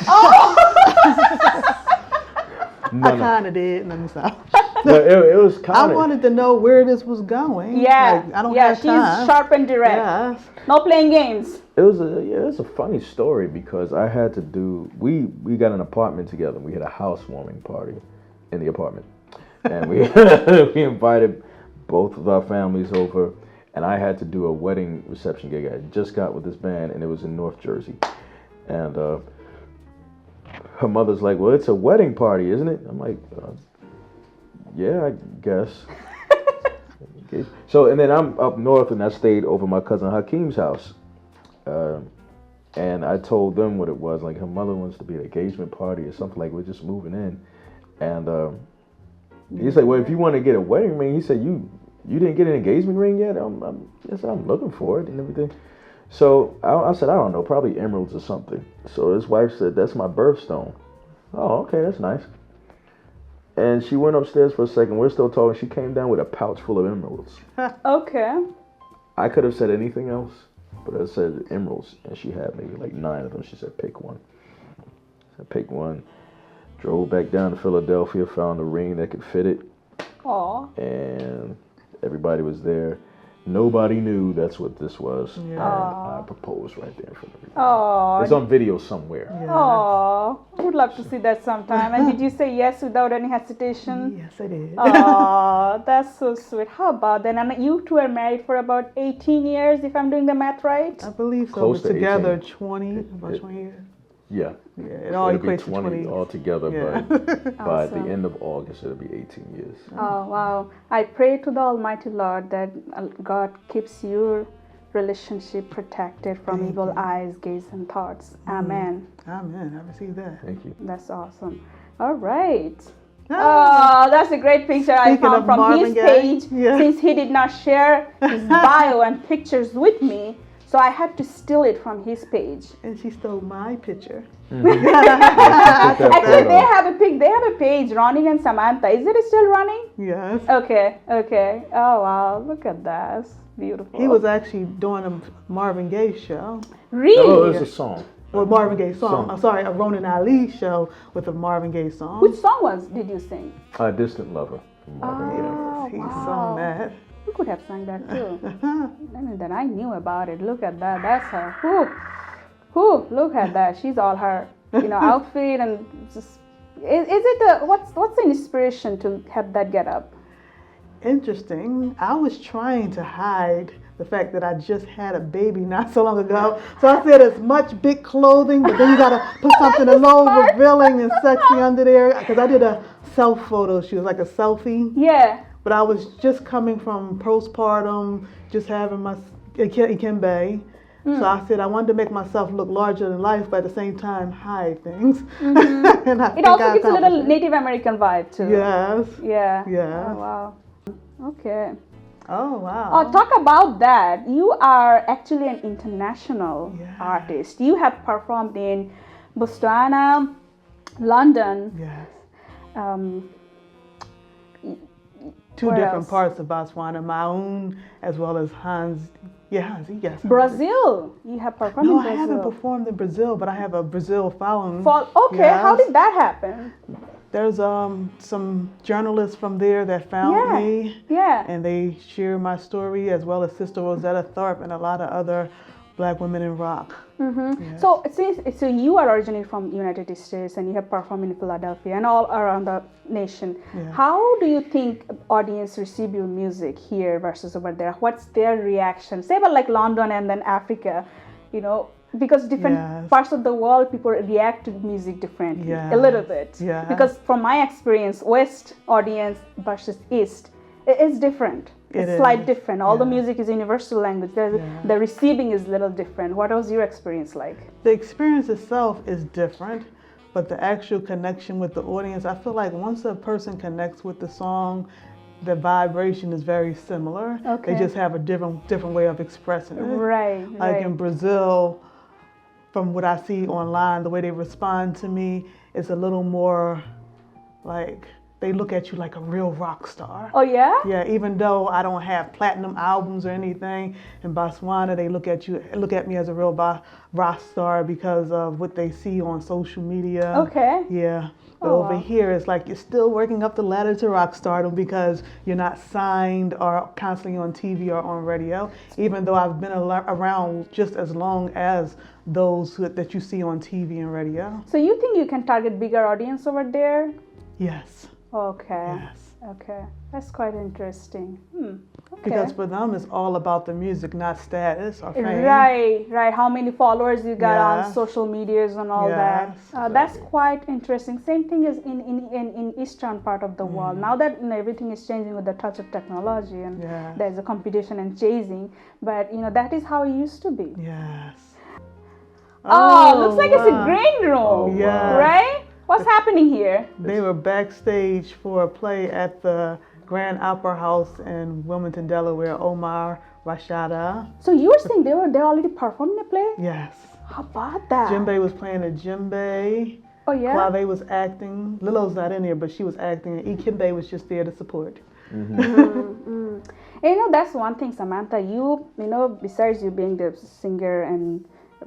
I
no.
kind of did. Let me stop.
No, it was
I
kind of.
wanted to know where this was going.
Yeah.
Like, I don't
yeah.
have
She's
time.
sharp and direct.
Yes.
No playing games.
It was a funny story because I had to do. We got an apartment together. We had a housewarming party in the apartment, and we we invited both of our families over, and I had to do a wedding reception gig. I just got with this band, and it was in North Jersey, and her mother's like, "Well, it's a wedding party, isn't it?" I'm like, "Yeah, I guess." Okay. So, and then I'm up north, and I stayed over my cousin Hakeem's house. And I told them what it was. Like, her mother wants to be an engagement party or something. Like, we're just moving in. And he's like, well, if you want to get a wedding ring, he said, you didn't get an engagement ring yet? Yes, I'm looking for it and everything. So I said, I don't know, probably emeralds or something. So his wife said, that's my birthstone. Oh, okay, that's nice. And she went upstairs for a second. We're still talking. She came down with a pouch full of emeralds.
Okay.
I could have said anything else, but I said emeralds, and she had maybe like 9 of them. She said, pick one. I said, pick one. Drove back down to Philadelphia, found a ring that could fit it,
Aw.
and everybody was there. Nobody knew that's what this was.
Yeah.
And I proposed right there in front of everybody.
Aw.
It's on video somewhere.
Aw. I would love to see that sometime. And did you say yes without any hesitation?
Yes, I did.
Oh, that's so sweet. How about that? And you two are married for about 18 years, if I'm doing the math right?
I believe so.
Close
We're
to
together
18.
about 20 years.
Yeah.
Yeah, it all
It'll be
equates to 20.
altogether,
Yeah.
but by the
Awesome.
end of August, it'll be 18 years.
Oh, wow. I pray to the Almighty Lord that God keeps your relationship protected from
Thank
evil
you.
eyes, gaze, and thoughts. Amen.
Amen. I received that.
Thank you.
That's awesome. All right.
Ah.
Oh, that's a great picture I
Speaking
found
of
from
Marvin
his
Gaye,
page.
yeah.
Since he did not share his bio and pictures with me, So I had to steal it from his page.
And she stole my picture.
Actually, they have a page, Ronin and Samantha. Is it still running?
Yes.
Okay. Oh wow, look at that. That's beautiful.
He was actually doing a Marvin Gaye show.
Really?
Oh, it's a song.
Well, Marvin Gaye song.
Song.
I'm sorry, a Ronan Ali show with a Marvin Gaye song.
Which song did you sing?
Distant Lover from Marvin Gaye.
Oh,
He
wow.
sung that.
You could have sung that too. And then I knew about it. Look at that. That's her. Whoo, look at that. She's all her, outfit and just. Is it what's the inspiration to have that get up?
Interesting. I was trying to hide the fact that I just had a baby not so long ago. So I said as much big clothing, but then you gotta put something a little revealing and sexy under there. Because I did a self photo shoot, like a selfie.
Yeah.
But I was just coming from postpartum, just having my Ikembe. So I said I wanted to make myself look larger than life, but at the same time hide things.
Mm-hmm.
And
It also gives a little Native American vibe too.
Yes.
Yeah.
Yeah.
Oh wow. Okay.
Oh wow.
Talk about that. You are actually an international artist. You have performed in Botswana, London.
Yes.
Um,
Two
where
different
else?
parts of Botswana, my own as well as Hans. Yeah, Hans, yes.
Brazil. You have performed
No,
in
I
Brazil.
haven't performed in Brazil, but I have a Brazil following.
Okay,
Yes.
how did that happen?
There's some journalists from there that found
Yeah.
me,
Yeah.
and they share my story as well as Sister Rosetta Tharpe and a lot of other Black women in rock.
Mm-hmm.
Yes.
So you are originally from the United States and you have performed in Philadelphia and all around the nation.
Yeah.
How do you think audience receive your music here versus over there? What's their reaction? Say about like London and then Africa, because different
Yes.
parts of the world people react to music differently a
Yes.
little bit.
Yes.
Because from my experience, West audience versus East, it is different.
It
It's slight
is.
different. All the
Yeah.
music is universal language.
Yeah.
The receiving is a little different. What was your experience like?
The experience itself is different, but the actual connection with the audience, I feel like once a person connects with the song, the vibration is very similar.
Okay.
They just have a different way of expressing it.
Right.
Like in Brazil, from what I see online, the way they respond to me is a little more like they look at you like a real rock star.
Oh yeah?
Yeah, even though I don't have platinum albums or anything, in Botswana they look at me as a real rock star because of what they see on social media.
Okay.
Yeah. But
Oh,
over
wow.
here, it's like you're still working up the ladder to rock stardom because you're not signed or constantly on TV or on radio, even though I've been around just as long as those that you see on TV and radio.
So you think you can target bigger audience over there?
Yes.
Okay.
Yes.
Okay. That's quite interesting. Okay.
Because for them, it's all about the music, not status or fame.
Right. How many followers you got on
Yes.
social medias and all
Yes,
that. That's quite interesting. Same thing is in eastern part of the world. Now that everything is changing with the touch of technology and
Yes.
there's a competition and chasing, but that is how it used to be.
Yes.
Oh, looks like it's a
wow.
green room,
Oh,
Yes.
right? What's happening here?
They were backstage for a play at the Grand Opera House in Wilmington, Delaware, Omar Rashada.
So you were saying they already performing a play?
Yes.
How about that?
Djembe was playing a djembe.
Oh yeah.
Clave was acting. Lilo's not in here, but she was acting. And Ikembe was just there to support.
And, that's one thing, Samantha. You besides you being the singer and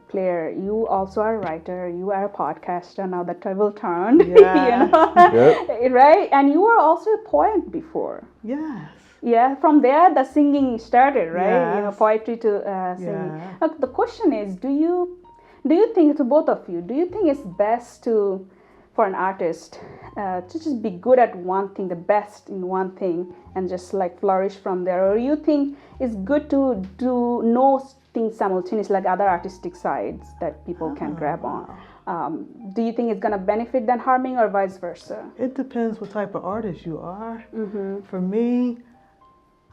player, you also are a writer. You are a podcaster now that travel turned.
Yes.
Yep.
Right? And you were also a poet before.
Yes.
Yeah, from there the singing started, right?
Yes.
Poetry to singing.
Yeah.
Now, the question is, do you think, to both of you, do you think it's best for an artist to just be good at one thing, the best in one thing, and just like flourish from there, or you think it's good to know things simultaneously, like other artistic sides that people can grab on? Do you think it's gonna benefit than harming, or vice versa?
It depends what type of artist you are.
Mm-hmm.
For me,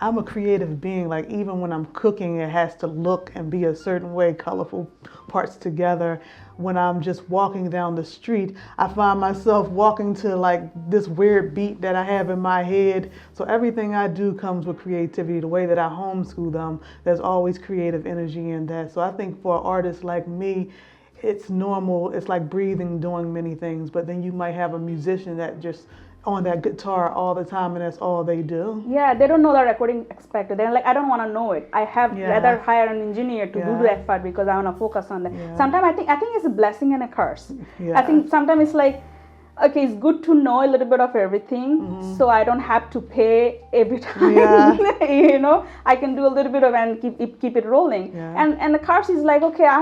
I'm a creative being. Like even when I'm cooking, it has to look and be a certain way, colorful parts together. When I'm just walking down the street, I find myself walking to like this weird beat that I have in my head. So everything I do comes with creativity. The way that I homeschool them, there's always creative energy in that. So I think for an artist like me, it's normal. It's like breathing, doing many things. But then you might have a musician that just on that guitar all the time and that's all they do.
Yeah, they don't know the recording aspect. They're like, I don't want to know it. I have rather hire an engineer to do that part because I want to focus on that. Sometimes I think it's a blessing and a curse. I think sometimes it's like, okay, it's good to know a little bit of everything, so I don't have to pay every time. You know, I can do a little bit of and keep it rolling. And the curse is like, okay, I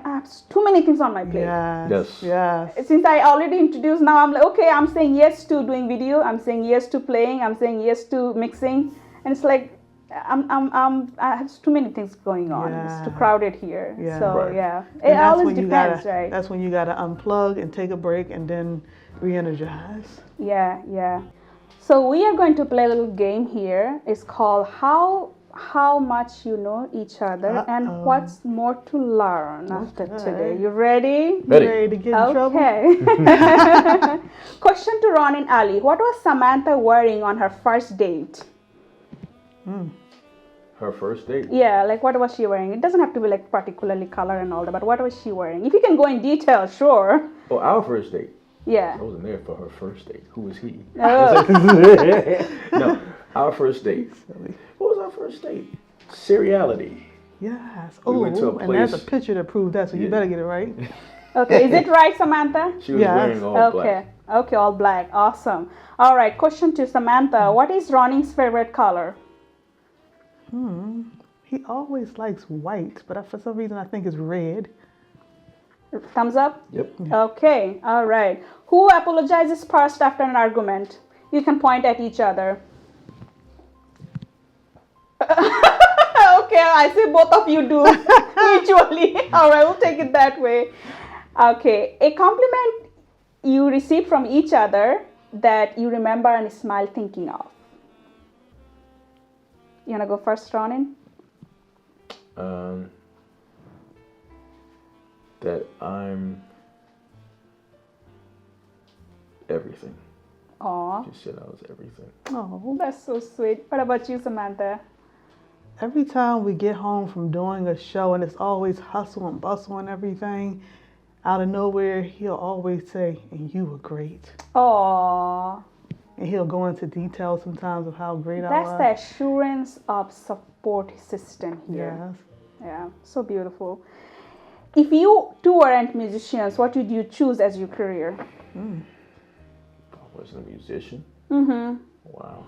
have too many things on my plate.
Yes.
Since I already introduced, now I'm like, okay, I'm saying yes to doing video. I'm saying yes to playing. I'm saying yes to mixing, and it's like I have too many things going on. It's too crowded here. So it always depends, right?
That's when you gotta unplug and take a break and then re-energize.
Yeah. So we are going to play a little game here. It's called how much you know each other and what's more to learn after today. You ready?
Ready to get in trouble?
Okay. Question to Ronin Ali. What was Samantha wearing on her first date?
Her first date?
Yeah, like what was she wearing? It doesn't have to be like particularly color and all that, but what was she wearing? If you can go in detail, sure.
Oh, our first date.
Yeah.
I wasn't there for her first date. Who was he?
Oh.
No, our first date. What was our first date? Seriality.
Yes.
We went to a
and there's a
place-
picture to prove that, so you better get it right.
Okay, is it right, Samantha?
She was wearing all black.
Okay, all black. Awesome. All right, question to Samantha. What is Ronin's favorite color?
He always likes white, but for some reason I think it's red.
Thumbs up?
Yep.
Okay, all right. Who apologizes first after an argument? You can point at each other. Okay, I say both of you do mutually. All right, we'll take it that way. Okay, a compliment you receive from each other that you remember and smile thinking of. You wanna go first, Ronin?
That I'm everything.
Aw,
She said I was everything.
Oh,
that's so sweet. What about you, Samantha?
every time we get home from doing a show and it's always hustle and bustle and everything, out of nowhere he'll always say, "And you were great."
Aw,
And he'll go into detail sometimes of how great I
that's
was.
the assurance of support system here.
Yes.
Yeah, so beautiful. If you two weren't musicians, what would you choose as your career?
I wasn't a musician.
Mm-hmm.
Wow.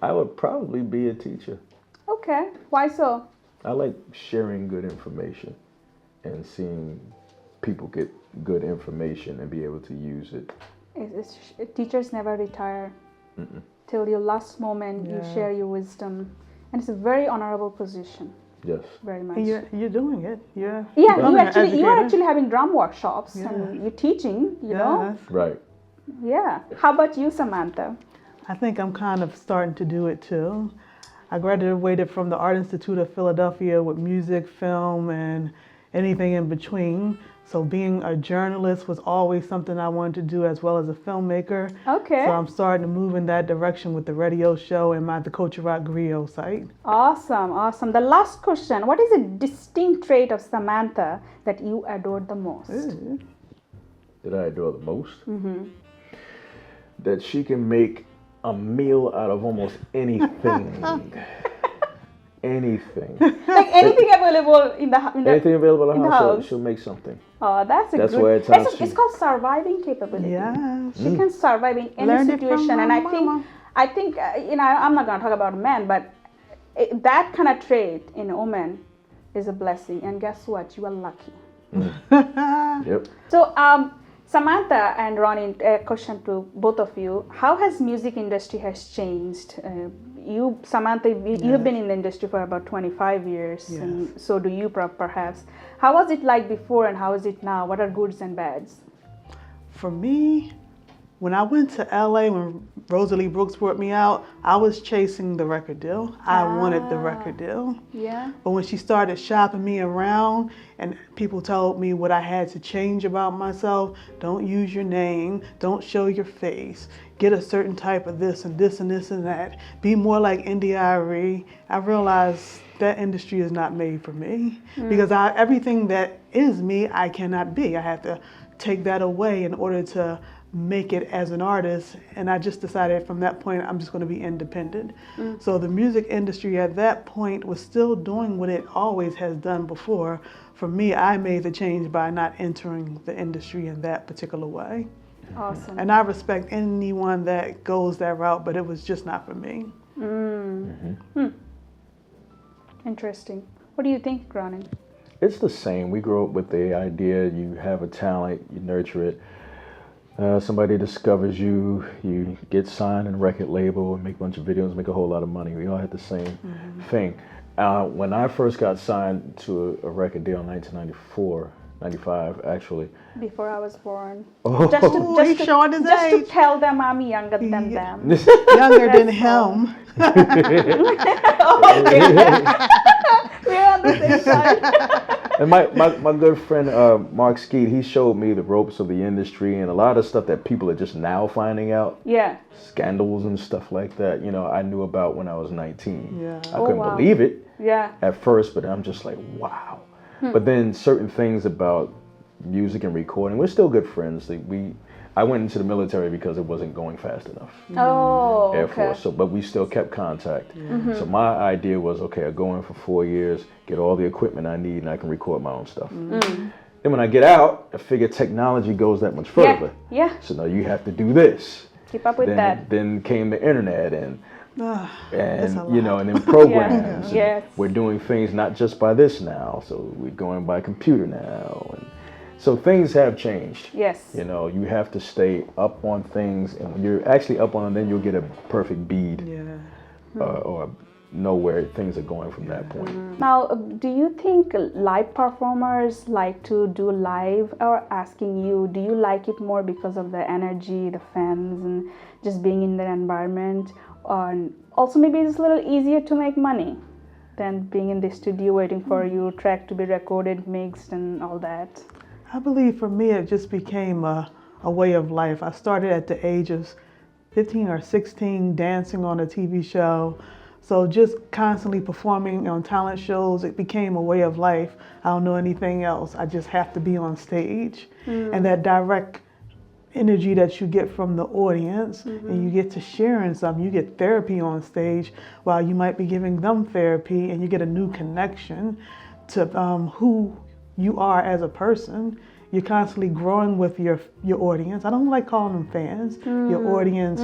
I would probably be a teacher.
Okay, why so?
I like sharing good information and seeing people get good information and be able to use it.
Teachers never retire. Till your last moment. You share your wisdom, and it's a very honorable position.
Yes.
Very much.
And you're doing it. You're
Yeah,
becoming an
you are
educator.
actually having drum workshops and you're teaching. You know.
Yes.
Right.
Yeah. How about you, Samantha?
I think I'm kind of starting to do it too. I graduated from the Art Institute of Philadelphia with music, film, and anything in between. So being a journalist was always something I wanted to do, as well as a filmmaker.
Okay.
So I'm starting to move in that direction with the radio show and my theculturerockgriot site.
Awesome, awesome. The last question. What is a distinct trait of Samantha that you adored the most?
That I adore the most. That she can make a meal out of almost anything. Anything.
Like anything available in the
Anything available in the house,
house.
she'll make something.
Oh, that's
That's
good.
where at times
It's called surviving capability.
Yes.
She can survive in any
Learned it from
situation,
my
and I
mama.
think I'm not gonna talk about men, but that kind of trait in a woman is a blessing. And guess what? You are lucky.
Yep.
So, Samantha and Ronin, a question to both of you: how has music industry has changed? You, Samantha, you've been in the industry for about 25 years, and so do you, perhaps. How was it like before, and how is it now? What are goods and bads?
For me, when I went to LA, when Rosaliebrooks brought me out, I was chasing the record deal. I wanted the record deal.
Yeah.
But when she started shopping me around and people told me what I had to change about myself, don't use your name, don't show your face, get a certain type of this and this and this and that, be more like India.Arie, I realized that industry is not made for me because everything that is me, I cannot be. I have to take that away in order to make it as an artist, and I just decided from that point I'm just going to be independent. So the music industry at that point was still doing what it always has done before. For me, I made the change by not entering the industry in that particular way.
Awesome.
And I respect anyone that goes that route, but it was just not for me.
Interesting. What do you think, Ronin?
It's the same. We grew up with the idea you have a talent, you nurture it. Somebody discovers you, you get signed in a record label, and make a bunch of videos, make a whole lot of money. We all had the same thing. When I first got signed to a record deal in 1994, 95 actually.
Before I was born.
He's showing his
just
age.
to tell them I'm younger than them.
Younger than him.
We're on the same side.
And my good friend Mark Skeet, he showed me the ropes of the industry and a lot of stuff that people are just now finding out.
Yeah.
Scandals and stuff like that, you know, I knew about when I was 19.
Yeah.
I couldn't believe it
Yeah.
at first, but I'm just like, wow. But then certain things about music and recording, we're still good friends. I went into the military because it wasn't going fast enough.
Oh,
Air
okay.
Force, but we still kept contact. So my idea was, okay, I'll go in for 4 years, get all the equipment I need, and I can record my own stuff. Then when I get out, I figure technology goes that much further.
Yeah.
So now you have to do this.
Keep up with that.
Then came the internet and you know, and then programs. And
Yes.
we're doing things not just by this now, so we're going by computer now, and so things have changed.
Yes.
You know, you have to stay up on things, and when you're actually up on them, then you'll get a perfect bead, or know where things are going from that point.
Now, do you think live performers like to do live, or asking you, do you like it more because of the energy, the fans, and just being in the environment? Or also maybe it's a little easier to make money than being in the studio waiting for your track to be recorded, mixed, and all that?
I believe for me it just became a way of life. I started at the age of 15 or 16 dancing on a TV show. So just constantly performing on talent shows, it became a way of life. I don't know anything else. I just have to be on stage. And that direct energy that you get from the audience, and you get to share in something. You get therapy on stage while you might be giving them therapy, and you get a new connection to who you are as a person. You're constantly growing with your audience. I don't like calling them fans. Your audience,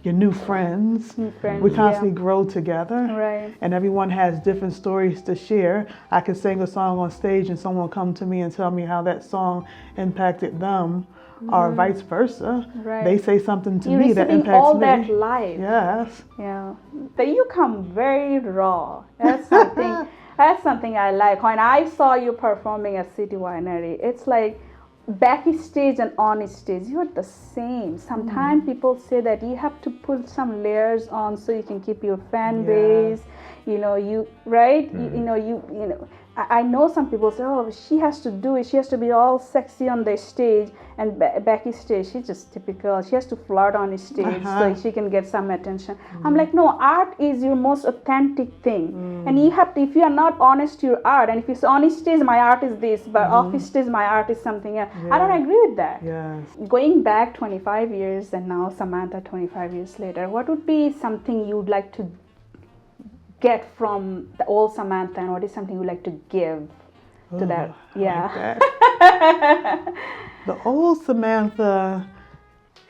your new friends. We constantly grow together.
Right.
And everyone has different stories to share. I could sing a song on stage and someone will come to me and tell me how that song impacted them, or vice versa.
Right.
They say something to
You're
me that
receiving
impacts
all
me.
that live.
Yes.
Yeah. But you come very raw. That's something. That's something I like. When I saw you performing at City Winery, it's like backstage and on stage, you're the same. Sometimes people say that you have to put some layers on so you can keep your fan base. You know, you right. You know. I know some people say, oh, she has to do it. She has to be all sexy on the stage, and backstage, she's just typical. She has to flirt on stage so she can get some attention. I'm like, no, art is your most authentic thing. And you have to, if you are not honest to your art, and if you say on stage, my art is this, but off stage, my art is something else. I don't agree with that.
Yes.
Going back 25 years and now Samantha 25 years later, what would be something you'd like to get from the old Samantha, and what is something you'd like to give to that?
Like that. The old Samantha,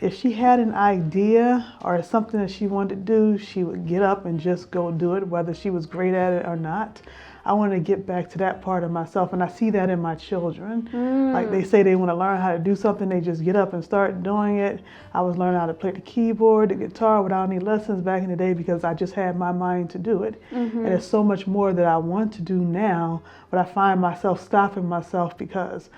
if she had an idea or something that she wanted to do, she would get up and just go do it, whether she was great at it or not. I want to get back to that part of myself, and I see that in my children. Like they say they want to learn how to do something, they just get up and start doing it. I was learning how to play the keyboard, the guitar without any lessons back in the day because I just had my mind to do it. And there's so much more that I want to do now, but I find myself stopping myself because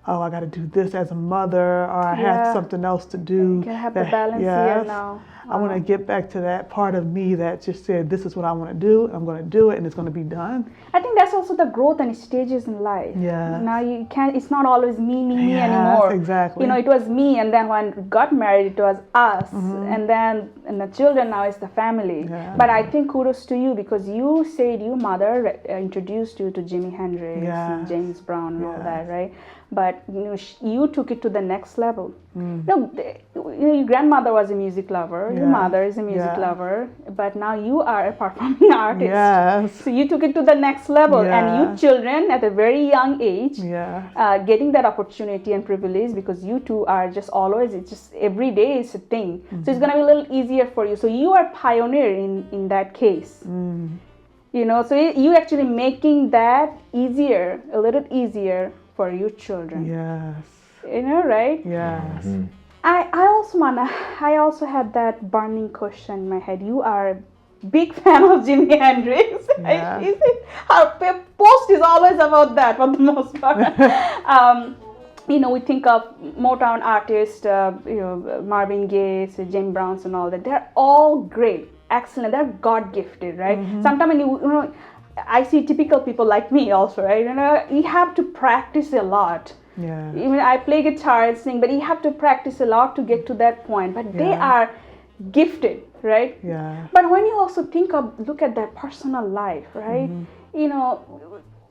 oh, I got to do this as a mother, or I have something else to do.
You can have the balance here now.
I want to get back to that part of me that just said, this is what I want to do. I'm going to do it, and it's going to be done.
I think that's also the growth and stages in life.
Yeah.
Now you can't. It's not always me anymore.
Exactly.
You know, it was me, and then when we got married, it was us, and then the children. Now it's the family.
Yeah.
But I think kudos to you because you said your mother introduced you to Jimi Hendrix, and James Brown, and all that, right? But you know, you took it to the next level. No, your grandmother was a music lover. Your mother is a music lover. But now you are a performing artist.
Yes.
So you took it to the next level, and you children at a very young age, getting that opportunity and privilege because you two are just always. It's just every day is a thing. So it's gonna be a little easier for you. So you are pioneer in that case. You know, so you actually making that easier, a little easier for your children.
Yes.
You know, right?
Yes.
I also had that burning question in my head. You are a big fan of Jimi Hendrix.
Yeah.
Her post is always about that for the most part. You know, we think of Motown artists, you know, Marvin Gaye, James Brown, and all that. They're all great, excellent. They're God gifted, right? Sometimes when you know, I see typical people like me also, right? You know, you have to practice a lot.
Yeah.
Even I play guitar and sing, but you have to practice a lot to get to that point. But they are gifted, right?
Yeah.
But when you also look at their personal life, right? You know,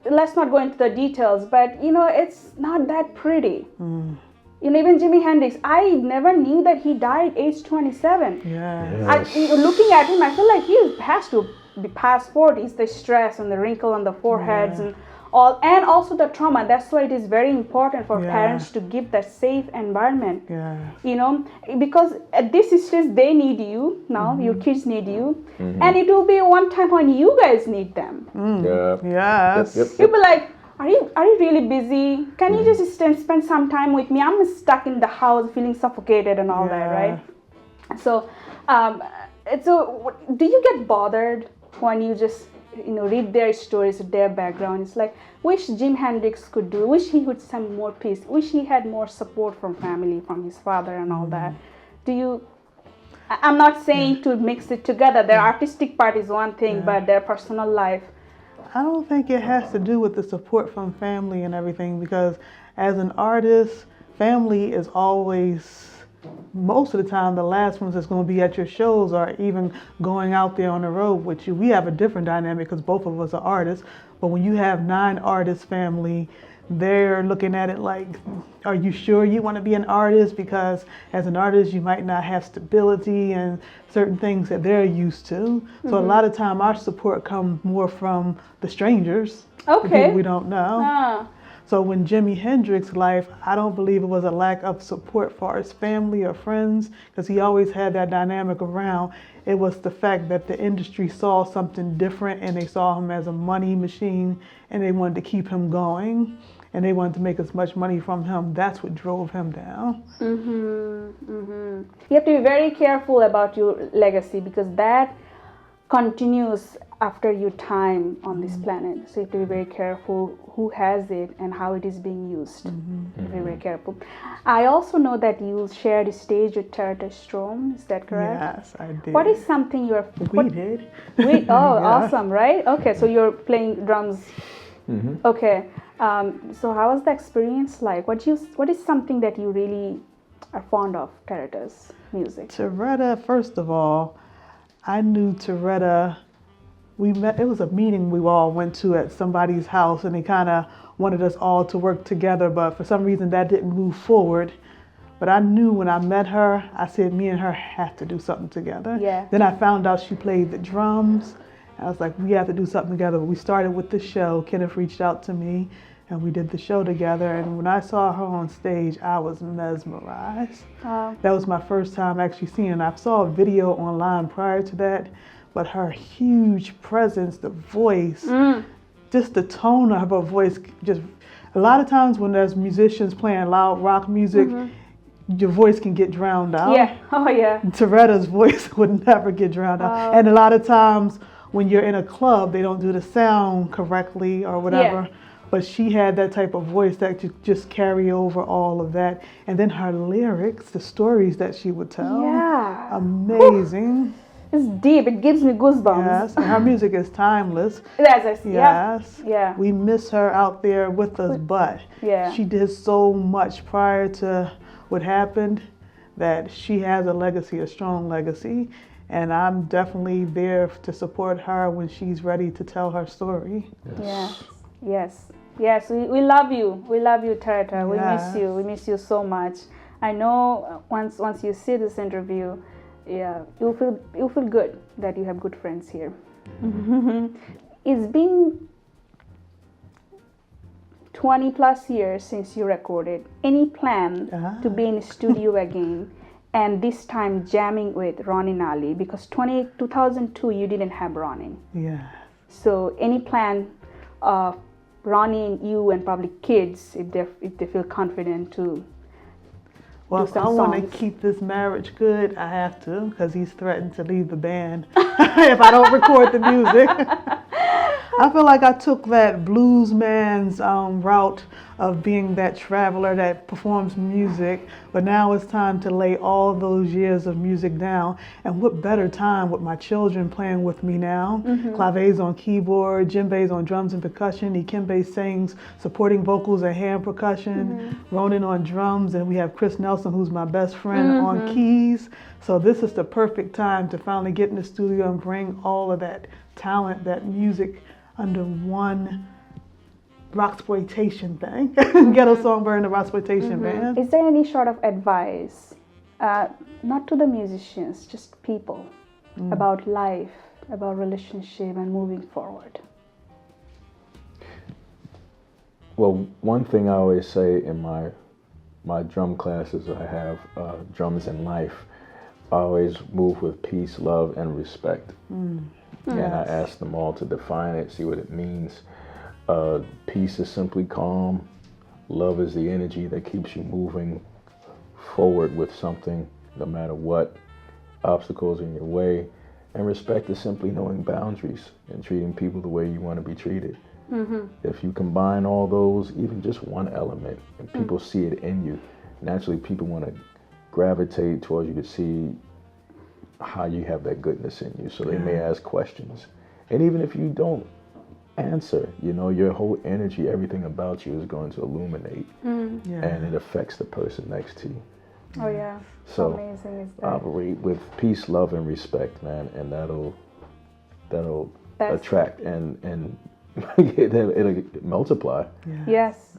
let's not go into the details, but you know, it's not that pretty. You know, even Jimi Hendrix, I never knew that he died age 27.
Yeah.
Looking at him, I feel like he has to be past 40s, the stress and the wrinkle on the foreheads and all, and also the trauma. That's why it is very important for parents to give that safe environment. You know, because at this stage they need you now. Your kids need you, and it will be one time when you guys need them.
Yes.
You'll be like, are you really busy? Can you just spend some time with me? I'm stuck in the house feeling suffocated and all that, right? So do you get bothered when you just, you know, read their stories, their background? It's like, wish Jimi Hendrix could do, wish he would some more peace, wish he had more support from family, from his father and all that. Do you, I'm not saying to mix it together. Their artistic part is one thing, but their personal life.
I don't think it has to do with the support from family and everything, because as an artist, family is always, most of the time, the last ones that's going to be at your shows or even going out there on the road with you. We have a different dynamic because both of us are artists, but when you have 9 artist family, they're looking at it like, are you sure you want to be an artist? Because as an artist, you might not have stability and certain things that they're used to. So a lot of time our support comes more from the strangers, the people we don't know. So when Jimi Hendrix's life, I don't believe it was a lack of support for his family or friends, because he always had that dynamic around. It was the fact that the industry saw something different and they saw him as a money machine and they wanted to keep him going and they wanted to make as much money from him. That's what drove him down.
You have to be very careful about your legacy because that continues after your time on this planet. So you have to be very careful who has it and how it is being used. Very, very careful. I also know that you shared a stage with Terreta Strom. Is that correct?
Yes, I did.
What is something you're...
We did.
Awesome, right? Okay, so you're playing drums. Okay. So how was the experience like? What is something that you really are fond of, Terreta's music?
Terreta, first of all, I knew Terreta. We met, it was a meeting we all went to at somebody's house and they kind of wanted us all to work together, but for some reason that didn't move forward. But I knew when I met her, I said me and her have to do something together. Then I found out she played the drums. I was like, we have to do something together. We started with the show. Kenneth reached out to me and we did the show together. And when I saw her on stage, I was mesmerized. That was my first time actually seeing her. I saw a video online prior to that, but her huge presence, the voice, just the tone of her voice, just a lot of times when there's musicians playing loud rock music, your voice can get drowned out. Terreta's voice would never get drowned out. And a lot of times when you're in a club, they don't do the sound correctly or whatever. but she had that type of voice that could just carry over all of that. And then her lyrics, the stories that she would tell,
Yeah.
amazing.
It's deep. It gives me goosebumps.
Yes, and her music is timeless.
Yes.
Yes.
Yeah.
We miss her out there with us, but
Yeah.
she did so much prior to what happened that she has a legacy, a strong legacy. And I'm definitely there to support her when she's ready to tell her story.
Yes. We love you. We love you, Terreta. We
Yes.
miss you. We miss you so much. I know once you see this interview, you'll feel good that you have good friends here. It's been 20 plus years since you recorded. Any plan to be in studio again? And this time jamming with Ronin Ali, because 2002 you didn't have Ronin.
Yeah.
So any plan of Ronin, you and probably kids, if they feel confident to
Well,
do
if
some
I want to
songs?
keep this marriage good, I have to, because he's threatened to leave the band if I don't record the music. I feel like I took that blues man's route of being that traveler that performs music, but now it's time to lay all those years of music down. And what better time with my children playing with me now? Claves on keyboard, djembe's on drums and percussion, Ikembe sings supporting vocals and hand percussion, Ronin on drums, and we have chrisnelson, who's my best friend, on keys. So this is the perfect time to finally get in the studio and bring all of that talent, that music under one rocksploitation thing. GhettoSongBird and the rocksploitation band.
Is there any sort of advice, not to the musicians, just people, about life, about relationship and moving forward?
Well, one thing I always say in my drum classes, I have drums in life. I always move with peace, love, and respect. And I ask them all to define it, see what it means. Peace is simply calm. Love is the energy that keeps you moving forward with something, no matter what obstacles in your way. And respect is simply knowing boundaries and treating people the way you want to be treated. If you combine all those, even just one element, and people see it in you, naturally people want to gravitate towards you to see how you have that goodness in you. So they may ask questions. And even if you don't answer, your whole energy, everything about you is going to illuminate. And it affects the person next to you.
Oh yeah.
So
How amazing is that?
operate with peace, love, and respect, man, and that'll
That's-
attract and it'll multiply.
Yes.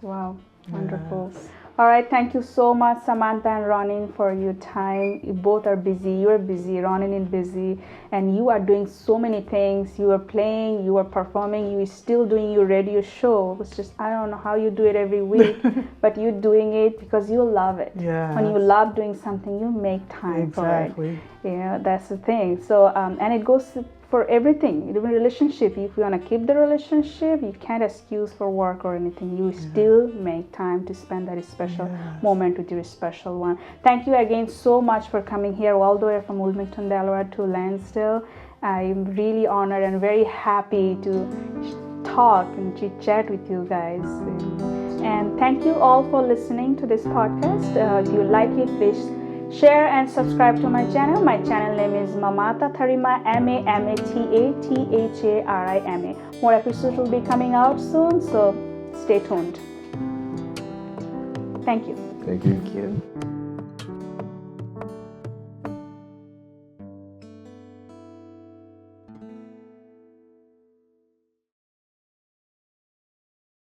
Wow. Wonderful. All right, thank you so much, Samantha and Ronin, for your time. You both are busy. You are busy. Ronin is busy, and you are doing so many things. You are playing, you are performing, you are still doing your radio show. It's just, I don't know how you do it every week, but you're doing it because you love it.
Yeah.
When you love doing something, you make time for it.
Exactly.
Yeah, that's the thing. So, and it goes for everything. Even relationship, if you want to keep the relationship, you can't excuse for work or anything. You still make time to spend that special moment with your special one. Thank you again so much for coming here all the way from Wilmington, Delaware to Lansdale. I'm really honored and very happy to talk and chit chat with you guys. And thank you all for listening to this podcast. If you like it, please share and subscribe to my channel. My channel name is Mamata Tharima, MAMATATHARIMA. More episodes will be coming out soon, so stay tuned. Thank you.
Thank you.
Thank you.